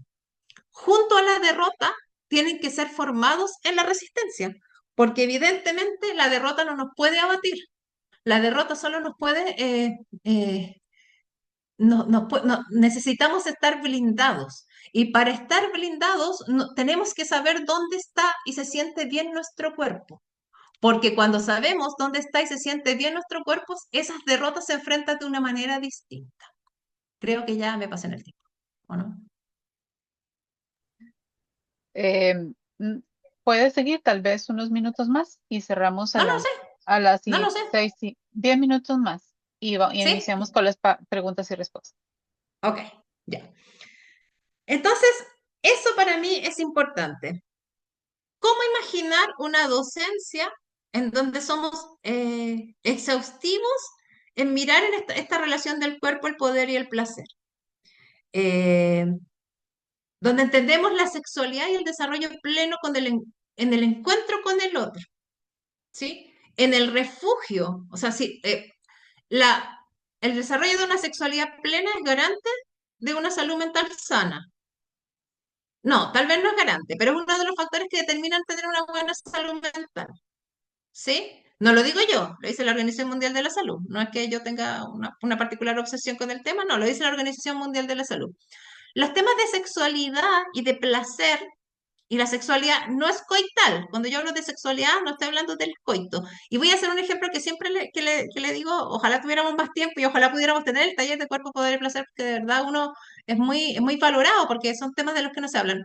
Junto a la derrota, tienen que ser formados en la resistencia, porque evidentemente la derrota no nos puede abatir. La derrota solo nos puede, necesitamos estar blindados. Y para estar blindados, tenemos que saber dónde está y se siente bien nuestro cuerpo. Porque cuando sabemos dónde está y se siente bien nuestro cuerpo, esas derrotas se enfrentan de una manera distinta. Creo que ya me pasé en el tiempo, ¿o no? Eh, mm, Puedes seguir tal vez unos minutos más y cerramos No lo sé, a las no lo sé. 10 minutos más y ¿Sí? iniciamos con las preguntas y respuestas. Ok, ya. Entonces, eso para mí es importante. ¿Cómo imaginar una docencia en donde somos exhaustivos en mirar en esta relación del cuerpo, el poder y el placer? Eh, donde entendemos la sexualidad y el desarrollo pleno en el encuentro con el otro, ¿sí? En el refugio, o sea, sí, la, el desarrollo de una sexualidad plena es garante de una salud mental sana. No, tal vez no es garante, pero es uno de los factores que determinan tener una buena salud mental. ¿Sí? No lo digo yo, lo dice la Organización Mundial de la Salud. No es que yo tenga una particular obsesión con el tema, no, lo dice la Organización Mundial de la Salud. Los temas de sexualidad y de placer, y la sexualidad no es coital. Cuando yo hablo de sexualidad, no estoy hablando del coito. Y voy a hacer un ejemplo que siempre que le digo, ojalá tuviéramos más tiempo y ojalá pudiéramos tener el taller de cuerpo, poder y placer, porque de verdad uno es muy valorado, porque son temas de los que no se hablan.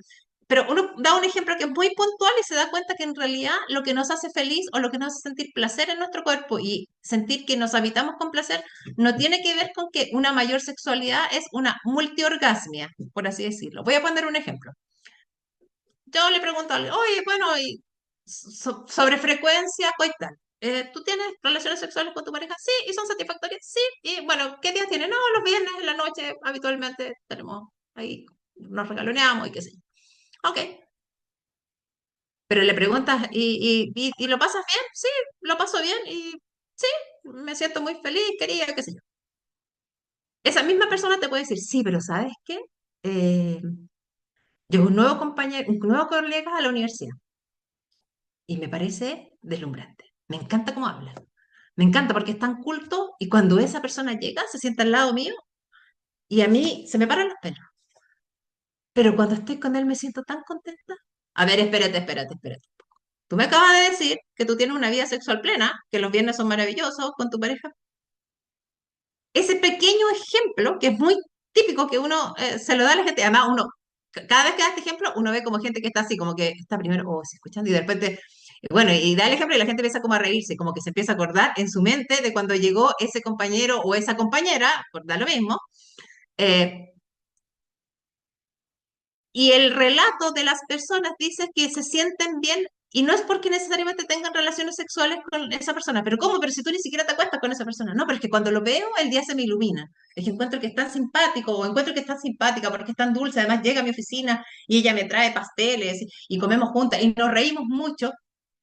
Pero uno da un ejemplo que es muy puntual y se da cuenta que en realidad lo que nos hace feliz o lo que nos hace sentir placer en nuestro cuerpo y sentir que nos habitamos con placer no tiene que ver con que una mayor sexualidad es una multiorgasmia, por así decirlo. Voy a poner un ejemplo. Yo le pregunto a alguien, oye, bueno, y sobre frecuencia coital. ¿Tú tienes relaciones sexuales con tu pareja? Sí, y son satisfactorias. Sí, y bueno, ¿qué días tienes? No, los viernes en la noche habitualmente tenemos ahí, nos regaloneamos y qué sé yo. Ok, pero le preguntas, ¿y lo pasas bien? Sí, lo paso bien y sí, me siento muy feliz, querida, qué sé yo. Esa misma persona te puede decir, sí, pero ¿sabes qué? Eh, Llegó un nuevo compañero, un nuevo colega a la universidad y me parece deslumbrante. Me encanta cómo habla. Me encanta porque es tan culto y cuando esa persona llega, se sienta al lado mío y a mí se me paran los pelos. Pero cuando estoy con él me siento tan contenta. A ver, espérate. Tú me acabas de decir que tú tienes una vida sexual plena, que los viernes son maravillosos con tu pareja. Ese pequeño ejemplo, que es muy típico que uno se lo da a la gente, además uno, cada vez que da este ejemplo, uno ve como gente que está así, como que está primero, oh, se escuchando, y de repente, bueno, y da el ejemplo y la gente empieza como a reírse, como que se empieza a acordar en su mente de cuando llegó ese compañero o esa compañera, por dar lo mismo, eh, y el relato de las personas dice que se sienten bien y no es porque necesariamente tengan relaciones sexuales con esa persona. Pero ¿cómo? Pero si tú ni siquiera te acuestas con esa persona. No, pero es que cuando lo veo, el día se me ilumina. Es que encuentro que es tan simpático o encuentro que es tan simpática porque es tan dulce. Además llega a mi oficina y ella me trae pasteles y comemos juntas y nos reímos mucho.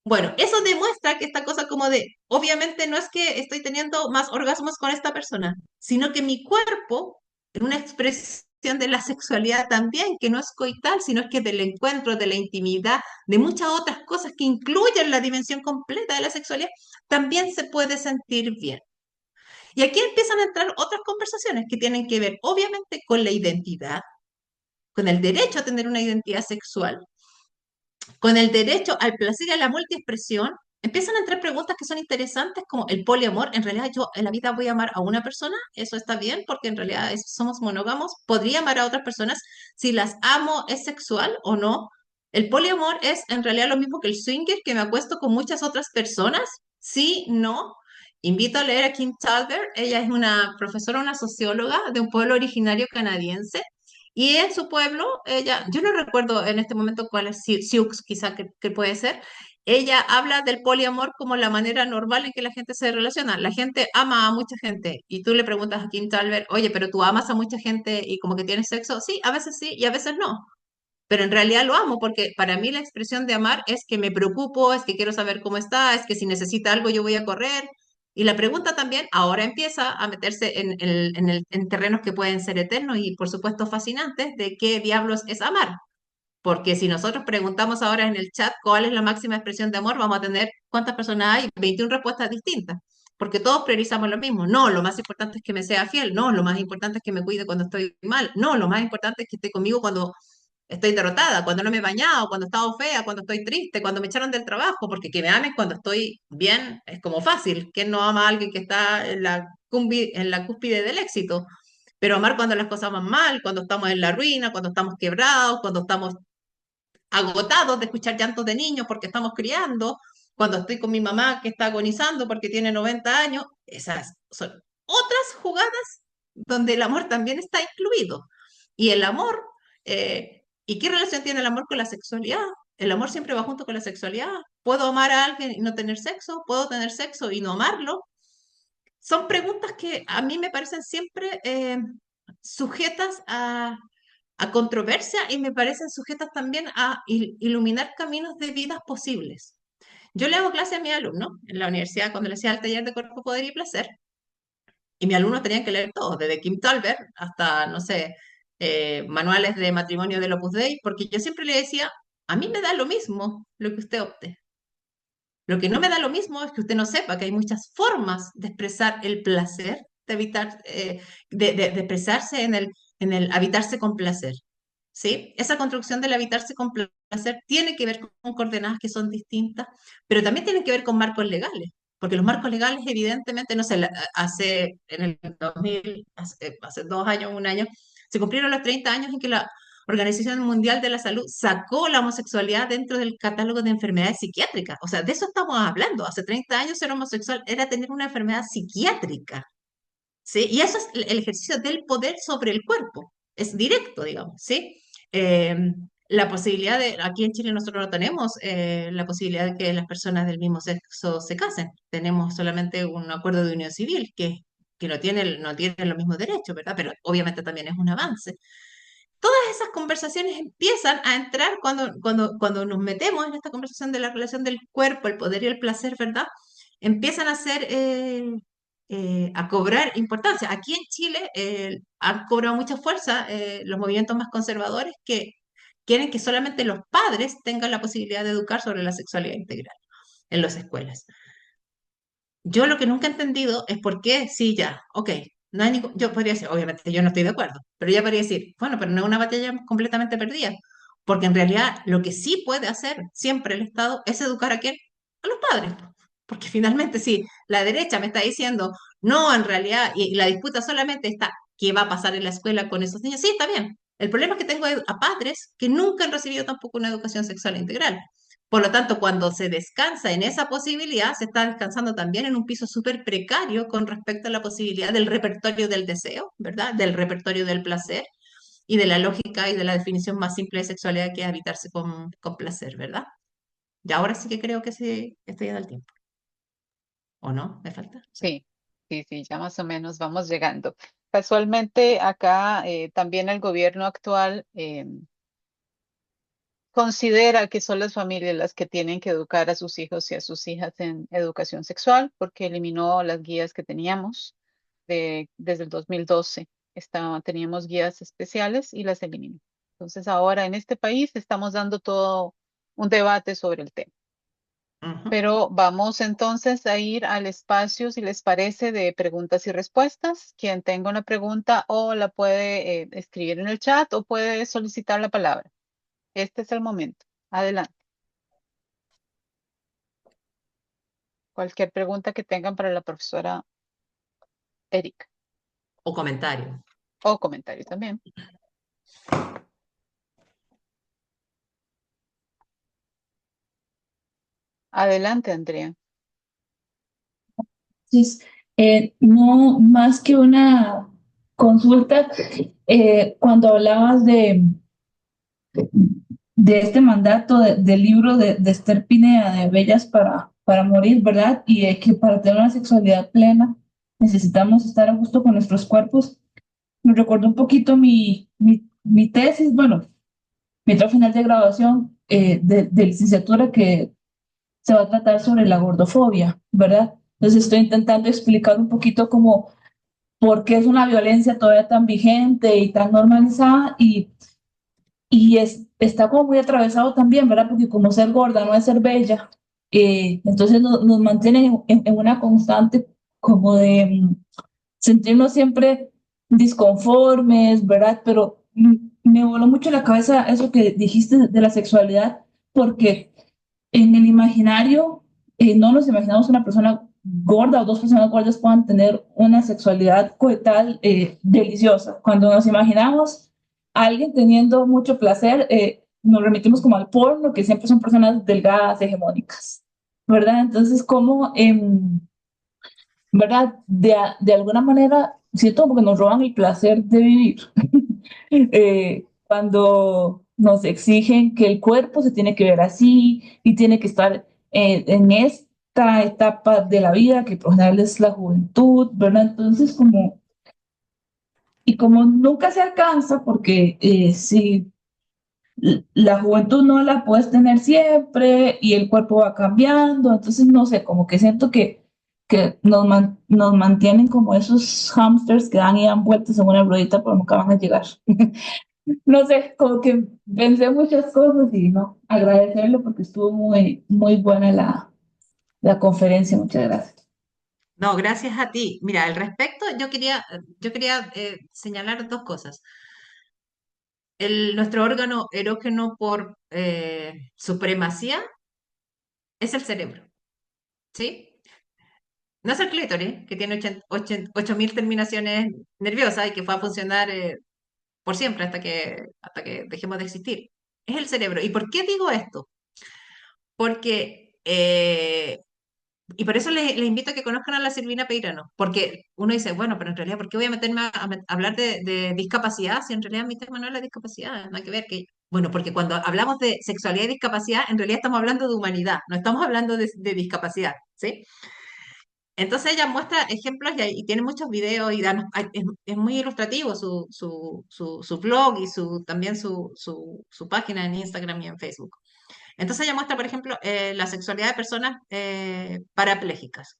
Bueno, eso demuestra que esta cosa como de, obviamente no es que estoy teniendo más orgasmos con esta persona, sino que mi cuerpo, en una expresión de la sexualidad también, que no es coital, sino es que del encuentro, de la intimidad, de muchas otras cosas que incluyen la dimensión completa de la sexualidad, también se puede sentir bien. Y aquí empiezan a entrar otras conversaciones que tienen que ver, obviamente, con la identidad, con el derecho a tener una identidad sexual, con el derecho al placer y a la multiexpresión, empiezan a entrar preguntas que son interesantes como el poliamor. En realidad yo en la vida voy a amar a una persona, eso está bien porque en realidad somos monógamos. Podría amar a otras personas si las amo, es sexual o no. El poliamor es en realidad lo mismo que el swinger, que me acuesto con muchas otras personas. Sí, no. Invito a leer a Kim Talbert. Ella es una profesora, una socióloga de un pueblo originario canadiense y en su pueblo, ella, yo no recuerdo en este momento cuál es, Sioux quizá que puede ser, ella habla del poliamor como la manera normal en que la gente se relaciona. La gente ama a mucha gente y tú le preguntas a Kim Talbert, oye, pero tú amas a mucha gente y como que tienes sexo. Sí y a veces no. Pero en realidad lo amo porque para mí la expresión de amar es que me preocupo, es que quiero saber cómo está, es que si necesita algo yo voy a correr. Y la pregunta también ahora empieza a meterse en terrenos que pueden ser eternos y por supuesto fascinantes de qué diablos es amar. Porque si nosotros preguntamos ahora en el chat cuál es la máxima expresión de amor, vamos a tener cuántas personas hay, 21 respuestas distintas. Porque todos priorizamos lo mismo. No, lo más importante es que me sea fiel. No, lo más importante es que me cuide cuando estoy mal. No, lo más importante es que esté conmigo cuando estoy derrotada, cuando no me he bañado, cuando he estado fea, cuando estoy triste, cuando me echaron del trabajo. Porque que me amen cuando estoy bien es como fácil. ¿Quién no ama a alguien que está en la cúspide del éxito? Pero amar cuando las cosas van mal, cuando estamos en la ruina, cuando estamos quebrados, cuando estamos agotados de escuchar llantos de niños porque estamos criando, cuando estoy con mi mamá que está agonizando porque tiene 90 años, esas son otras jugadas donde el amor también está incluido. Y el amor, ¿y qué relación tiene el amor con la sexualidad? El amor siempre va junto con la sexualidad. ¿Puedo amar a alguien y no tener sexo? ¿Puedo tener sexo y no amarlo? Son preguntas que a mí me parecen siempre sujetas a controversia y me parecen sujetas también a iluminar caminos de vidas posibles. Yo le hago clase a mis alumnos en la universidad cuando le hacía el taller de cuerpo, poder y placer, y mis alumnos tenían que leer todo, desde Kim Talbert hasta, no sé, manuales de matrimonio del Opus Dei, porque yo siempre le decía, a mí me da lo mismo lo que usted opte. Lo que no me da lo mismo es que usted no sepa que hay muchas formas de expresar el placer, de evitar, de expresarse en el habitarse con placer. ¿Sí? Esa construcción del habitarse con placer tiene que ver con coordenadas que son distintas, pero también tiene que ver con marcos legales, porque los marcos legales evidentemente, no sé, hace, en el 2000, hace 2 años, un año, se cumplieron los 30 años en que la Organización Mundial de la Salud sacó la homosexualidad dentro del catálogo de enfermedades psiquiátricas. O sea, de eso estamos hablando. Hace 30 años ser homosexual era tener una enfermedad psiquiátrica. ¿Sí? Y eso es el ejercicio del poder sobre el cuerpo. Es directo, digamos, ¿sí? Eh, la posibilidad de, aquí en Chile nosotros no tenemos la posibilidad de que las personas del mismo sexo se casen. Tenemos solamente un acuerdo de unión civil que no tiene los mismos derechos, ¿verdad? Pero obviamente también es un avance. Todas esas conversaciones empiezan a entrar cuando nos metemos en esta conversación de la relación del cuerpo, el poder y el placer, ¿verdad? Empiezan a ser, a cobrar importancia. Aquí en Chile han cobrado mucha fuerza los movimientos más conservadores que quieren que solamente los padres tengan la posibilidad de educar sobre la sexualidad integral en las escuelas. Yo lo que nunca he entendido es por qué, sí, ya, ok, no hay yo podría decir, obviamente yo no estoy de acuerdo, pero ya podría decir, bueno, pero no es una batalla completamente perdida, porque en realidad lo que sí puede hacer siempre el Estado es educar a quién, a los padres, porque finalmente si la derecha me está diciendo, no, en realidad, y la disputa solamente está, ¿qué va a pasar en la escuela con esos niños? Sí, está bien. El problema es que tengo a padres que nunca han recibido tampoco una educación sexual integral. Por lo tanto, cuando se descansa en esa posibilidad, se está descansando también en un piso súper precario con respecto a la posibilidad del repertorio del deseo, ¿verdad? Del repertorio del placer y de la lógica y de la definición más simple de sexualidad que es habitarse con placer, ¿verdad? Y ahora sí que creo que sí estoy al tiempo. ¿O no? ¿Me falta? Sí. Sí, sí, sí, ya más o menos vamos llegando. Casualmente acá también el gobierno actual considera que son las familias las que tienen que educar a sus hijos y a sus hijas en educación sexual porque eliminó las guías que teníamos desde el 2012. Teníamos guías especiales y las eliminó. Entonces ahora en este país estamos dando todo un debate sobre el tema. Ujú. Pero vamos entonces a ir al espacio, si les parece, de preguntas y respuestas. Quien tenga una pregunta o la puede escribir en el chat o puede solicitar la palabra. Este es el momento. Adelante. Cualquier pregunta que tengan para la profesora Erika O comentario. o comentario también. Adelante, Andrea. Entonces, no más que una consulta, cuando hablabas de este mandato del libro de Esther Pineda, de Bellas para Morir, ¿verdad? Y de que para tener una sexualidad plena necesitamos estar a gusto con nuestros cuerpos. Me recordó un poquito mi tesis, bueno, mi trabajo final de graduación de licenciatura que se va a tratar sobre la gordofobia, ¿verdad? Entonces estoy intentando explicar un poquito como por qué es una violencia todavía tan vigente y tan normalizada y está como muy atravesado también, ¿verdad? Porque como ser gorda no es ser bella, entonces nos mantienen en una constante como de sentirnos siempre disconformes, ¿verdad? Pero me voló mucho la cabeza eso que dijiste de la sexualidad, porque en el imaginario no nos imaginamos una persona gorda o dos personas gordas puedan tener una sexualidad coital deliciosa. Cuando nos imaginamos a alguien teniendo mucho placer, nos remitimos como al porno, que siempre son personas delgadas, hegemónicas, ¿verdad? Entonces, como, ¿verdad? De alguna manera, siento como que nos roban el placer de vivir. Cuando nos exigen que el cuerpo se tiene que ver así y tiene que estar en esta etapa de la vida, que por lo general es la juventud, ¿verdad? Entonces, y como nunca se alcanza, porque si la juventud no la puedes tener siempre y el cuerpo va cambiando, entonces no sé, como que siento que nos mantienen como esos hamsters que dan y dan vueltas en una ruedita, pero nunca van a llegar. No sé, como que pensé muchas cosas y no, agradecerlo porque estuvo muy buena la conferencia. Muchas gracias. No, gracias a ti. Mira, al respecto, yo quería señalar dos cosas. Nuestro órgano erógeno por supremacía es el cerebro, ¿sí? No es el clítoris, que tiene 8.000 terminaciones nerviosas y que fue a funcionar por siempre hasta que dejemos de existir. Es el cerebro. ¿Y por qué digo esto? Porque y por eso les invito a que conozcan a la Silvina Peirano, porque uno dice, bueno, pero en realidad, ¿por qué voy a meterme a hablar de discapacidad si en realidad mi tema no es la discapacidad? No hay que ver que, bueno, porque cuando hablamos de sexualidad y discapacidad, en realidad estamos hablando de humanidad, no estamos hablando de discapacidad, ¿sí? Entonces ella muestra ejemplos y tiene muchos videos y es muy ilustrativo su blog y también su página en Instagram y en Facebook. Entonces ella muestra, por ejemplo, la sexualidad de personas parapléjicas.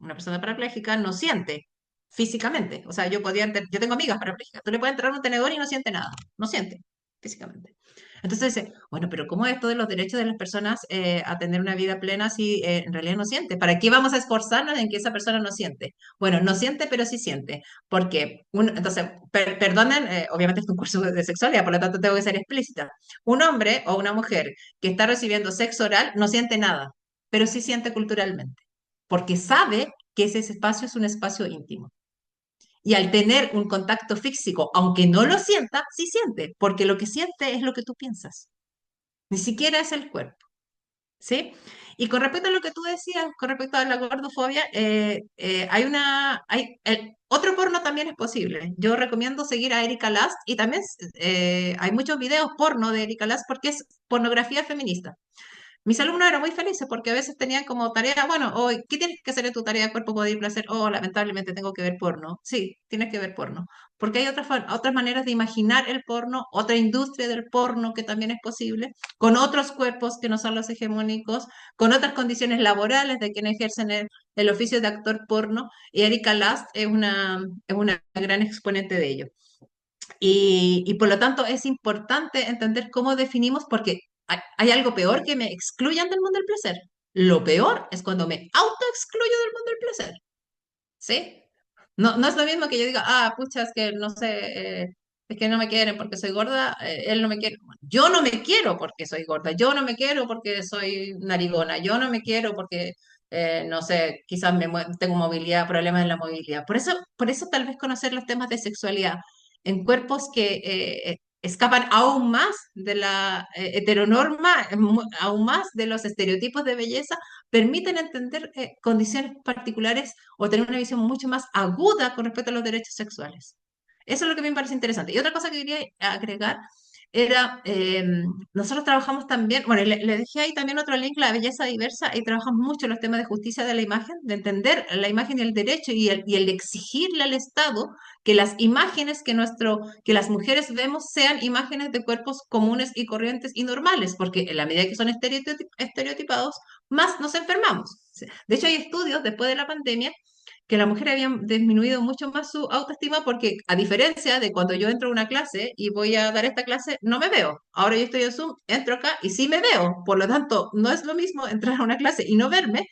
Una persona parapléjica no siente físicamente. O sea, yo tengo amigas parapléjicas. Tú le puedes entrar un tenedor y no siente nada. No siente físicamente. Entonces dice, bueno, pero ¿cómo es esto de los derechos de las personas a tener una vida plena si en realidad no siente? ¿Para qué vamos a esforzarnos en que esa persona no siente? Bueno, no siente, pero sí siente. Porque, entonces, perdonen, obviamente es un curso de sexualidad, por lo tanto tengo que ser explícita. Un hombre o una mujer que está recibiendo sexo oral no siente nada, pero sí siente culturalmente, porque sabe que ese espacio es un espacio íntimo. Y al tener un contacto físico, aunque no lo sienta, sí siente, porque lo que siente es lo que tú piensas, ni siquiera es el cuerpo, ¿sí? Y con respecto a lo que tú decías, con respecto a la gordofobia, otro porno también es posible. Yo recomiendo seguir a Erika Last y también hay muchos videos porno de Erika Last porque es pornografía feminista. Mis alumnos eran muy felices porque a veces tenían como tarea, bueno, hoy, ¿qué tienes que hacer en tu tarea de cuerpo, poder y placer? Oh, lamentablemente tengo que ver porno. Sí, tienes que ver porno. Porque hay otras maneras de imaginar el porno, otra industria del porno que también es posible, con otros cuerpos que no son los hegemónicos, con otras condiciones laborales de quienes ejercen el oficio de actor porno. Y Erika Last es una gran exponente de ello. Y por lo tanto es importante entender cómo definimos, porque hay algo peor que me excluyan del mundo del placer. Lo peor es cuando me autoexcluyo del mundo del placer. ¿Sí? No, no es lo mismo que yo diga, ah, pucha, es que no sé, es que no me quieren porque soy gorda, él no me quiere. Bueno, yo no me quiero porque soy gorda, yo no me quiero porque soy narigona, yo no me quiero porque, no sé, quizás tengo movilidad, problemas en la movilidad. Por eso tal vez conocer los temas de sexualidad en cuerpos que escapan aún más de la heteronorma, aún más de los estereotipos de belleza, permiten entender condiciones particulares o tener una visión mucho más aguda con respecto a los derechos sexuales. Eso es lo que a mí me parece interesante. Y otra cosa que quería agregar era, nosotros trabajamos también, bueno, le dejé ahí también otro link, la belleza diversa, y trabajamos mucho los temas de justicia de la imagen, de entender la imagen y el derecho y el exigirle al Estado que las imágenes que las mujeres vemos sean imágenes de cuerpos comunes y corrientes y normales, porque en la medida que son estereotipados, más nos enfermamos. De hecho, hay estudios después de la pandemia que las mujeres habían disminuido mucho más su autoestima porque a diferencia de cuando yo entro a una clase y voy a dar esta clase, no me veo. Ahora yo estoy en Zoom, entro acá y sí me veo. Por lo tanto, no es lo mismo entrar a una clase y no verme.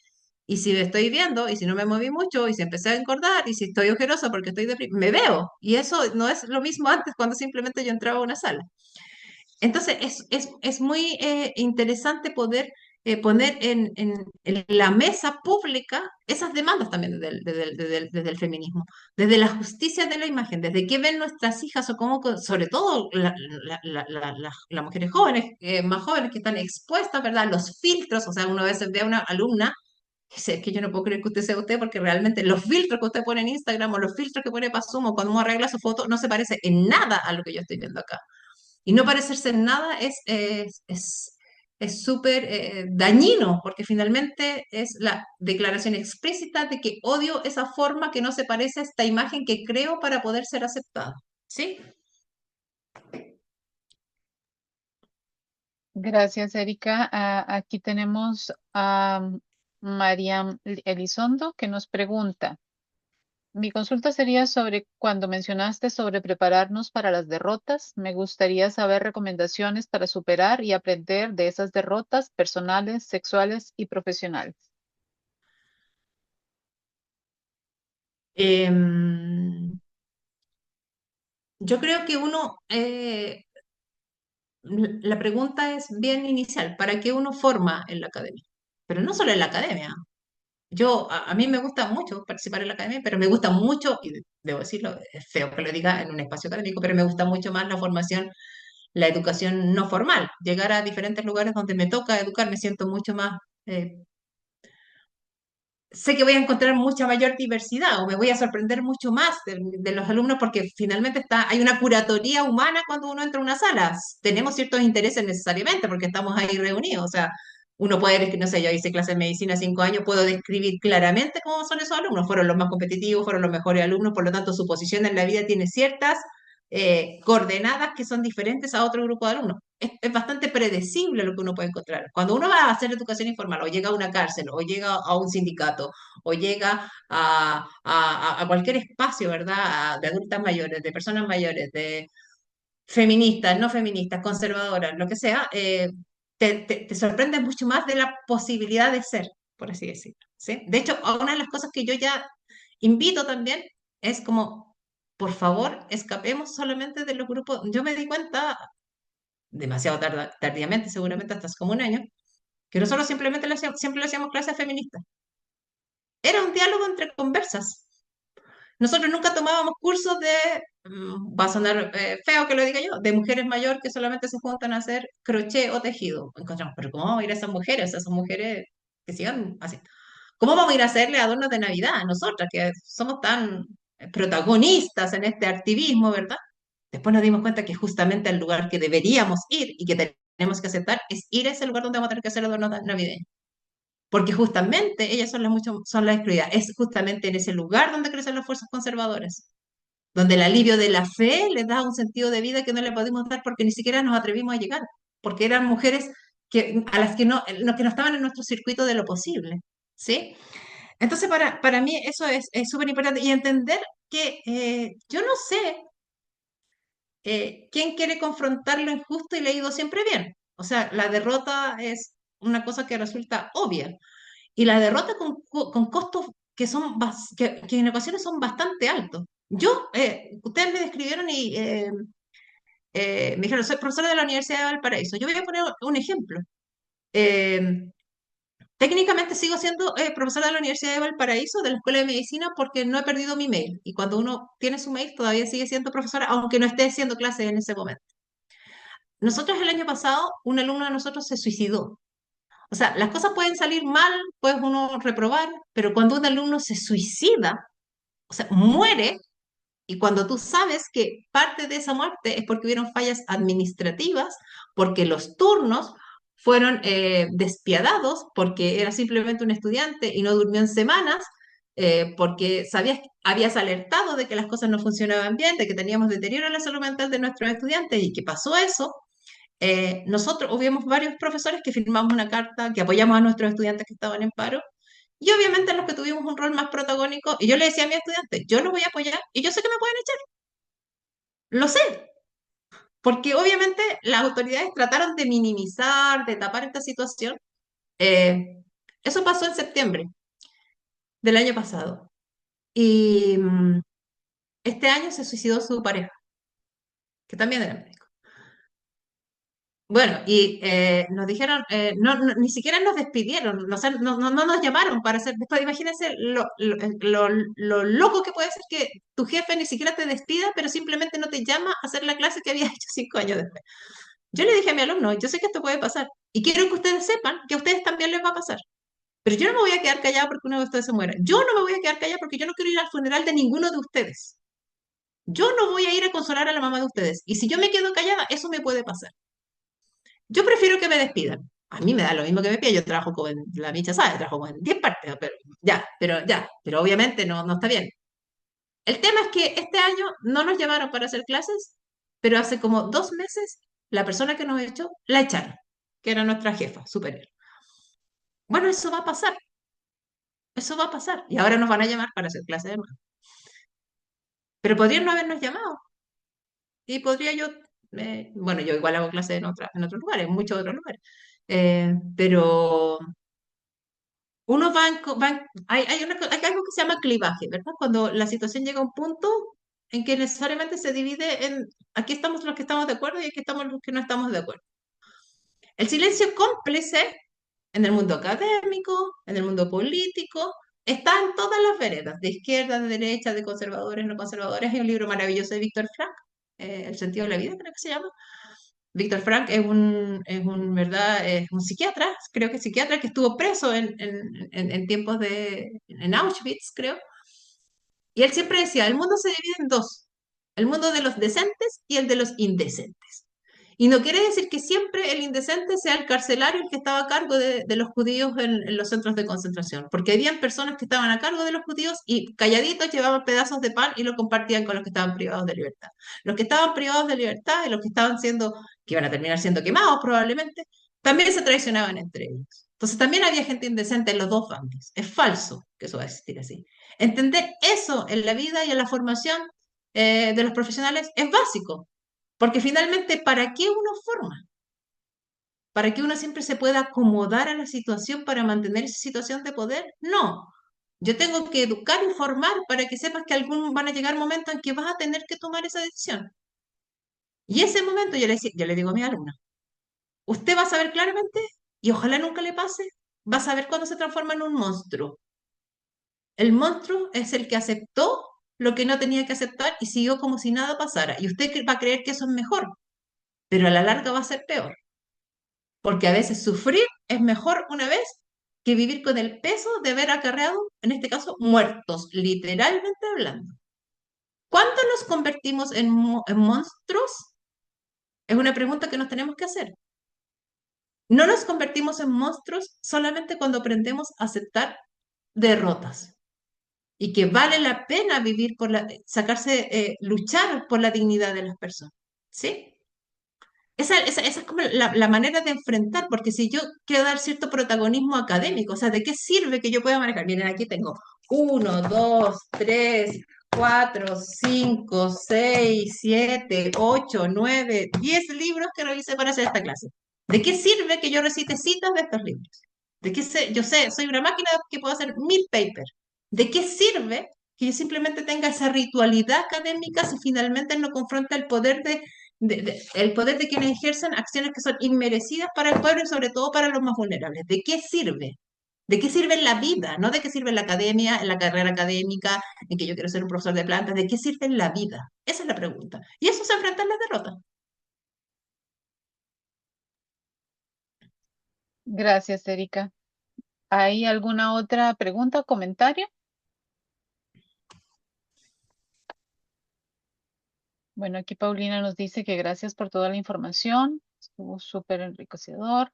Y si me estoy viendo, y si no me moví mucho, y si empecé a engordar, y si estoy ojerosa porque estoy deprimida, me veo. Y eso no es lo mismo antes cuando simplemente yo entraba a una sala. Entonces, es muy interesante poder poner en la mesa pública esas demandas también desde el feminismo, desde la justicia de la imagen, desde qué ven nuestras hijas o cómo, sobre todo las mujeres jóvenes, más jóvenes que están expuestas, ¿verdad? Los filtros, o sea, uno a veces ve a una alumna y dice, es que yo no puedo creer que usted sea usted porque realmente los filtros que usted pone en Instagram o los filtros que pone para Zoom o cuando uno arregla su foto no se parece en nada a lo que yo estoy viendo acá. Y no parecerse en nada es súper dañino, porque finalmente es la declaración explícita de que odio esa forma que no se parece a esta imagen que creo para poder ser aceptada. ¿Sí? Gracias, Erika. Aquí tenemos a Mariam Elizondo que nos pregunta. Mi consulta sería sobre cuando mencionaste sobre prepararnos para las derrotas. Me gustaría saber recomendaciones para superar y aprender de esas derrotas personales, sexuales y profesionales. Em, yo creo que la pregunta es bien inicial, ¿para qué uno forma en la academia? Pero no solo en la academia. A mí me gusta mucho participar en la academia, pero me gusta mucho, y debo decirlo, es feo que lo diga en un espacio académico, pero me gusta mucho más la formación, la educación no formal. Llegar a diferentes lugares donde me toca educar, me siento mucho más, sé que voy a encontrar mucha mayor diversidad o me voy a sorprender mucho más de los alumnos porque finalmente hay una curatoría humana cuando uno entra a una sala. Tenemos ciertos intereses necesariamente porque estamos ahí reunidos. O sea, uno puede, no sé, yo hice clase de medicina 5 años, puedo describir claramente cómo son esos alumnos. Fueron los más competitivos, fueron los mejores alumnos, por lo tanto su posición en la vida tiene ciertas coordenadas que son diferentes a otro grupo de alumnos. Es bastante predecible lo que uno puede encontrar. Cuando uno va a hacer educación informal, o llega a una cárcel, o llega a un sindicato, o llega a cualquier espacio, ¿verdad? De adultas mayores, de personas mayores, de feministas, no feministas, conservadoras, lo que sea, te sorprende mucho más de la posibilidad de ser, por así decirlo, ¿sí? De hecho, una de las cosas que yo ya invito también es como, por favor, escapemos solamente de los grupos. Yo me di cuenta, demasiado tardíamente, seguramente hasta hace como un año, que nosotros simplemente siempre le hacíamos clases feministas. Era un diálogo entre conversas. Nosotros nunca tomábamos cursos va a sonar feo que lo diga yo, de mujeres mayores que solamente se juntan a hacer crochet o tejido. Encontramos, pero ¿cómo vamos a ir a esas mujeres que sigan así? ¿Cómo vamos a ir a hacerle adornos de Navidad a nosotras, que somos tan protagonistas en este activismo, ¿verdad? Después nos dimos cuenta que justamente el lugar que deberíamos ir y que tenemos que aceptar es ir a ese lugar donde vamos a tener que hacer adornos navideños. Porque justamente ellas son las excluidas. Es justamente en ese lugar donde crecen las fuerzas conservadoras, donde el alivio de la fe les da un sentido de vida que no le podemos dar porque ni siquiera nos atrevimos a llegar, porque eran mujeres a las que no estaban en nuestro circuito de lo posible, ¿sí? Entonces, para mí eso es súper importante y entender que yo no sé quién quiere confrontar lo injusto y le ha ido siempre bien. O sea, la derrota es una cosa que resulta obvia y la derrota con costos que en ocasiones son bastante altos. Ustedes me describieron y me dijeron, soy profesora de la Universidad de Valparaíso. Yo voy a poner un ejemplo. Eh, Técnicamente sigo siendo profesora de la Universidad de Valparaíso, de la Escuela de Medicina, porque no he perdido mi mail. Y cuando uno tiene su mail, todavía sigue siendo profesora, aunque no esté haciendo clases en ese momento. Nosotros el año pasado, un alumno de nosotros se suicidó. O sea, las cosas pueden salir mal, puede uno reprobar, pero cuando un alumno se suicida, o sea, muere, Y cuando tú sabes que parte de esa muerte es porque hubieron fallas administrativas, porque los turnos fueron despiadados, porque era simplemente un estudiante y no durmió en semanas, porque habías alertado de que las cosas no funcionaban bien, de que teníamos deterioro en la salud mental de nuestros estudiantes y que pasó eso, nosotros hubimos varios profesores que firmamos una carta, que apoyamos a nuestros estudiantes que estaban en paro, y obviamente los que tuvimos un rol más protagónico, y yo le decía a mis estudiantes, yo los voy a apoyar y yo sé que me pueden echar, lo sé, porque obviamente las autoridades trataron de minimizar, de tapar esta situación. Eh, Eso pasó en septiembre del año pasado. Y este año se suicidó su pareja, que también era médico. Bueno, y nos dijeron, ni siquiera nos despidieron, no nos llamaron para hacer, después imagínense lo loco que puede ser que tu jefe ni siquiera te despida, pero simplemente no te llama a hacer la clase que habías hecho 5 años después. Yo le dije a mi alumno, yo sé que esto puede pasar, y quiero que ustedes sepan que a ustedes también les va a pasar, pero yo no me voy a quedar callada porque uno de ustedes se muera. Yo no me voy a quedar callada porque yo no quiero ir al funeral de ninguno de ustedes. Yo no voy a ir a consolar a la mamá de ustedes, y si yo me quedo callada, eso me puede pasar. Yo prefiero que me despidan. A mí me da lo mismo que me pida. Yo trabajo con la Micha sabe, trabajo con 10 partes, pero obviamente no está bien. El tema es que este año no nos llamaron para hacer clases, pero hace como 2 meses la persona que nos echó la echaron, que era nuestra jefa superior. Bueno, eso va a pasar, y ahora nos van a llamar para hacer clases de nuevo. Pero podrían no habernos llamado, y podría yo, bueno, yo igual hago clases en otros lugares, en muchos otros lugares, pero uno hay algo que se llama clivaje, ¿verdad? Cuando la situación llega a un punto en que necesariamente se divide en aquí estamos los que estamos de acuerdo y aquí estamos los que no estamos de acuerdo. El silencio cómplice en el mundo académico, en el mundo político, está en todas las veredas, de izquierda, de derecha, de conservadores, no conservadores. Hay un libro maravilloso de Víctor Frank, El sentido de la vida, creo que se llama. Víctor Frank ¿verdad? Es un psiquiatra, creo que psiquiatra, que estuvo preso en tiempos en Auschwitz, creo. Y él siempre decía, el mundo se divide en dos, el mundo de los decentes y el de los indecentes. Y no quiere decir que siempre el indecente sea el carcelario el que estaba a cargo de los judíos en los centros de concentración, porque habían personas que estaban a cargo de los judíos y calladitos llevaban pedazos de pan y lo compartían con los que estaban privados de libertad. Los que estaban privados de libertad y los que estaban que iban a terminar siendo quemados probablemente, también se traicionaban entre ellos. Entonces también había gente indecente en los dos bandos. Es falso que eso va a existir así. Entender eso en la vida y en la formación de los profesionales es básico, porque finalmente, ¿para qué uno forma? ¿Para que uno siempre se pueda acomodar a la situación para mantener esa situación de poder? No. Yo tengo que educar y formar para que sepas que van a llegar momentos en que vas a tener que tomar esa decisión. Y ese momento yo le digo a mi alumna, usted va a saber claramente, y ojalá nunca le pase, va a saber cuándo se transforma en un monstruo. El monstruo es el que aceptó lo que no tenía que aceptar y siguió como si nada pasara. Y usted va a creer que eso es mejor, pero a la larga va a ser peor. Porque a veces sufrir es mejor una vez que vivir con el peso de haber acarreado, en este caso, muertos, literalmente hablando. ¿Cuándo nos convertimos en monstruos? Es una pregunta que nos tenemos que hacer. No nos convertimos en monstruos solamente cuando aprendemos a aceptar derrotas y que vale la pena vivir luchar por la dignidad de las personas. ¿Sí? Esa es como la manera de enfrentar, porque si yo quiero dar cierto protagonismo académico, o sea, ¿de qué sirve que yo pueda manejar? Miren, aquí tengo 1, 2, 3, 4, 5, 6, 7, 8, 9, 10 libros que realicé para hacer esta clase. ¿De qué sirve que yo recite citas de estos libros? Yo sé, soy una máquina que puedo hacer 1000 papers. ¿De qué sirve que yo simplemente tenga esa ritualidad académica si finalmente no confronta el poder de quienes ejercen acciones que son inmerecidas para el pueblo y sobre todo para los más vulnerables? ¿De qué sirve? ¿De qué sirve en la vida? No de qué sirve en la academia, en la carrera académica, en que yo quiero ser un profesor de plantas. ¿De qué sirve en la vida? Esa es la pregunta. Y eso se enfrenta a las derrotas. Gracias, Erika. ¿Hay alguna otra pregunta o comentario? Bueno, aquí Paulina nos dice que gracias por toda la información. Estuvo súper enriquecedor.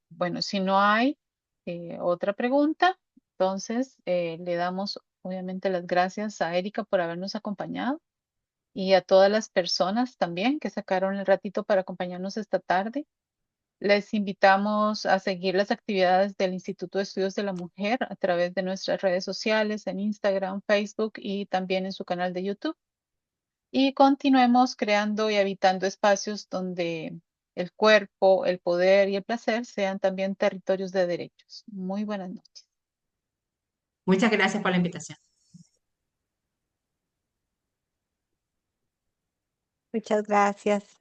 Bueno, si no hay otra pregunta, entonces le damos obviamente las gracias a Erika por habernos acompañado y a todas las personas también que sacaron el ratito para acompañarnos esta tarde. Les invitamos a seguir las actividades del Instituto de Estudios de la Mujer a través de nuestras redes sociales en Instagram, Facebook y también en su canal de YouTube. Y continuemos creando y habitando espacios donde el cuerpo, el poder y el placer sean también territorios de derechos. Muy buenas noches. Muchas gracias por la invitación. Muchas gracias.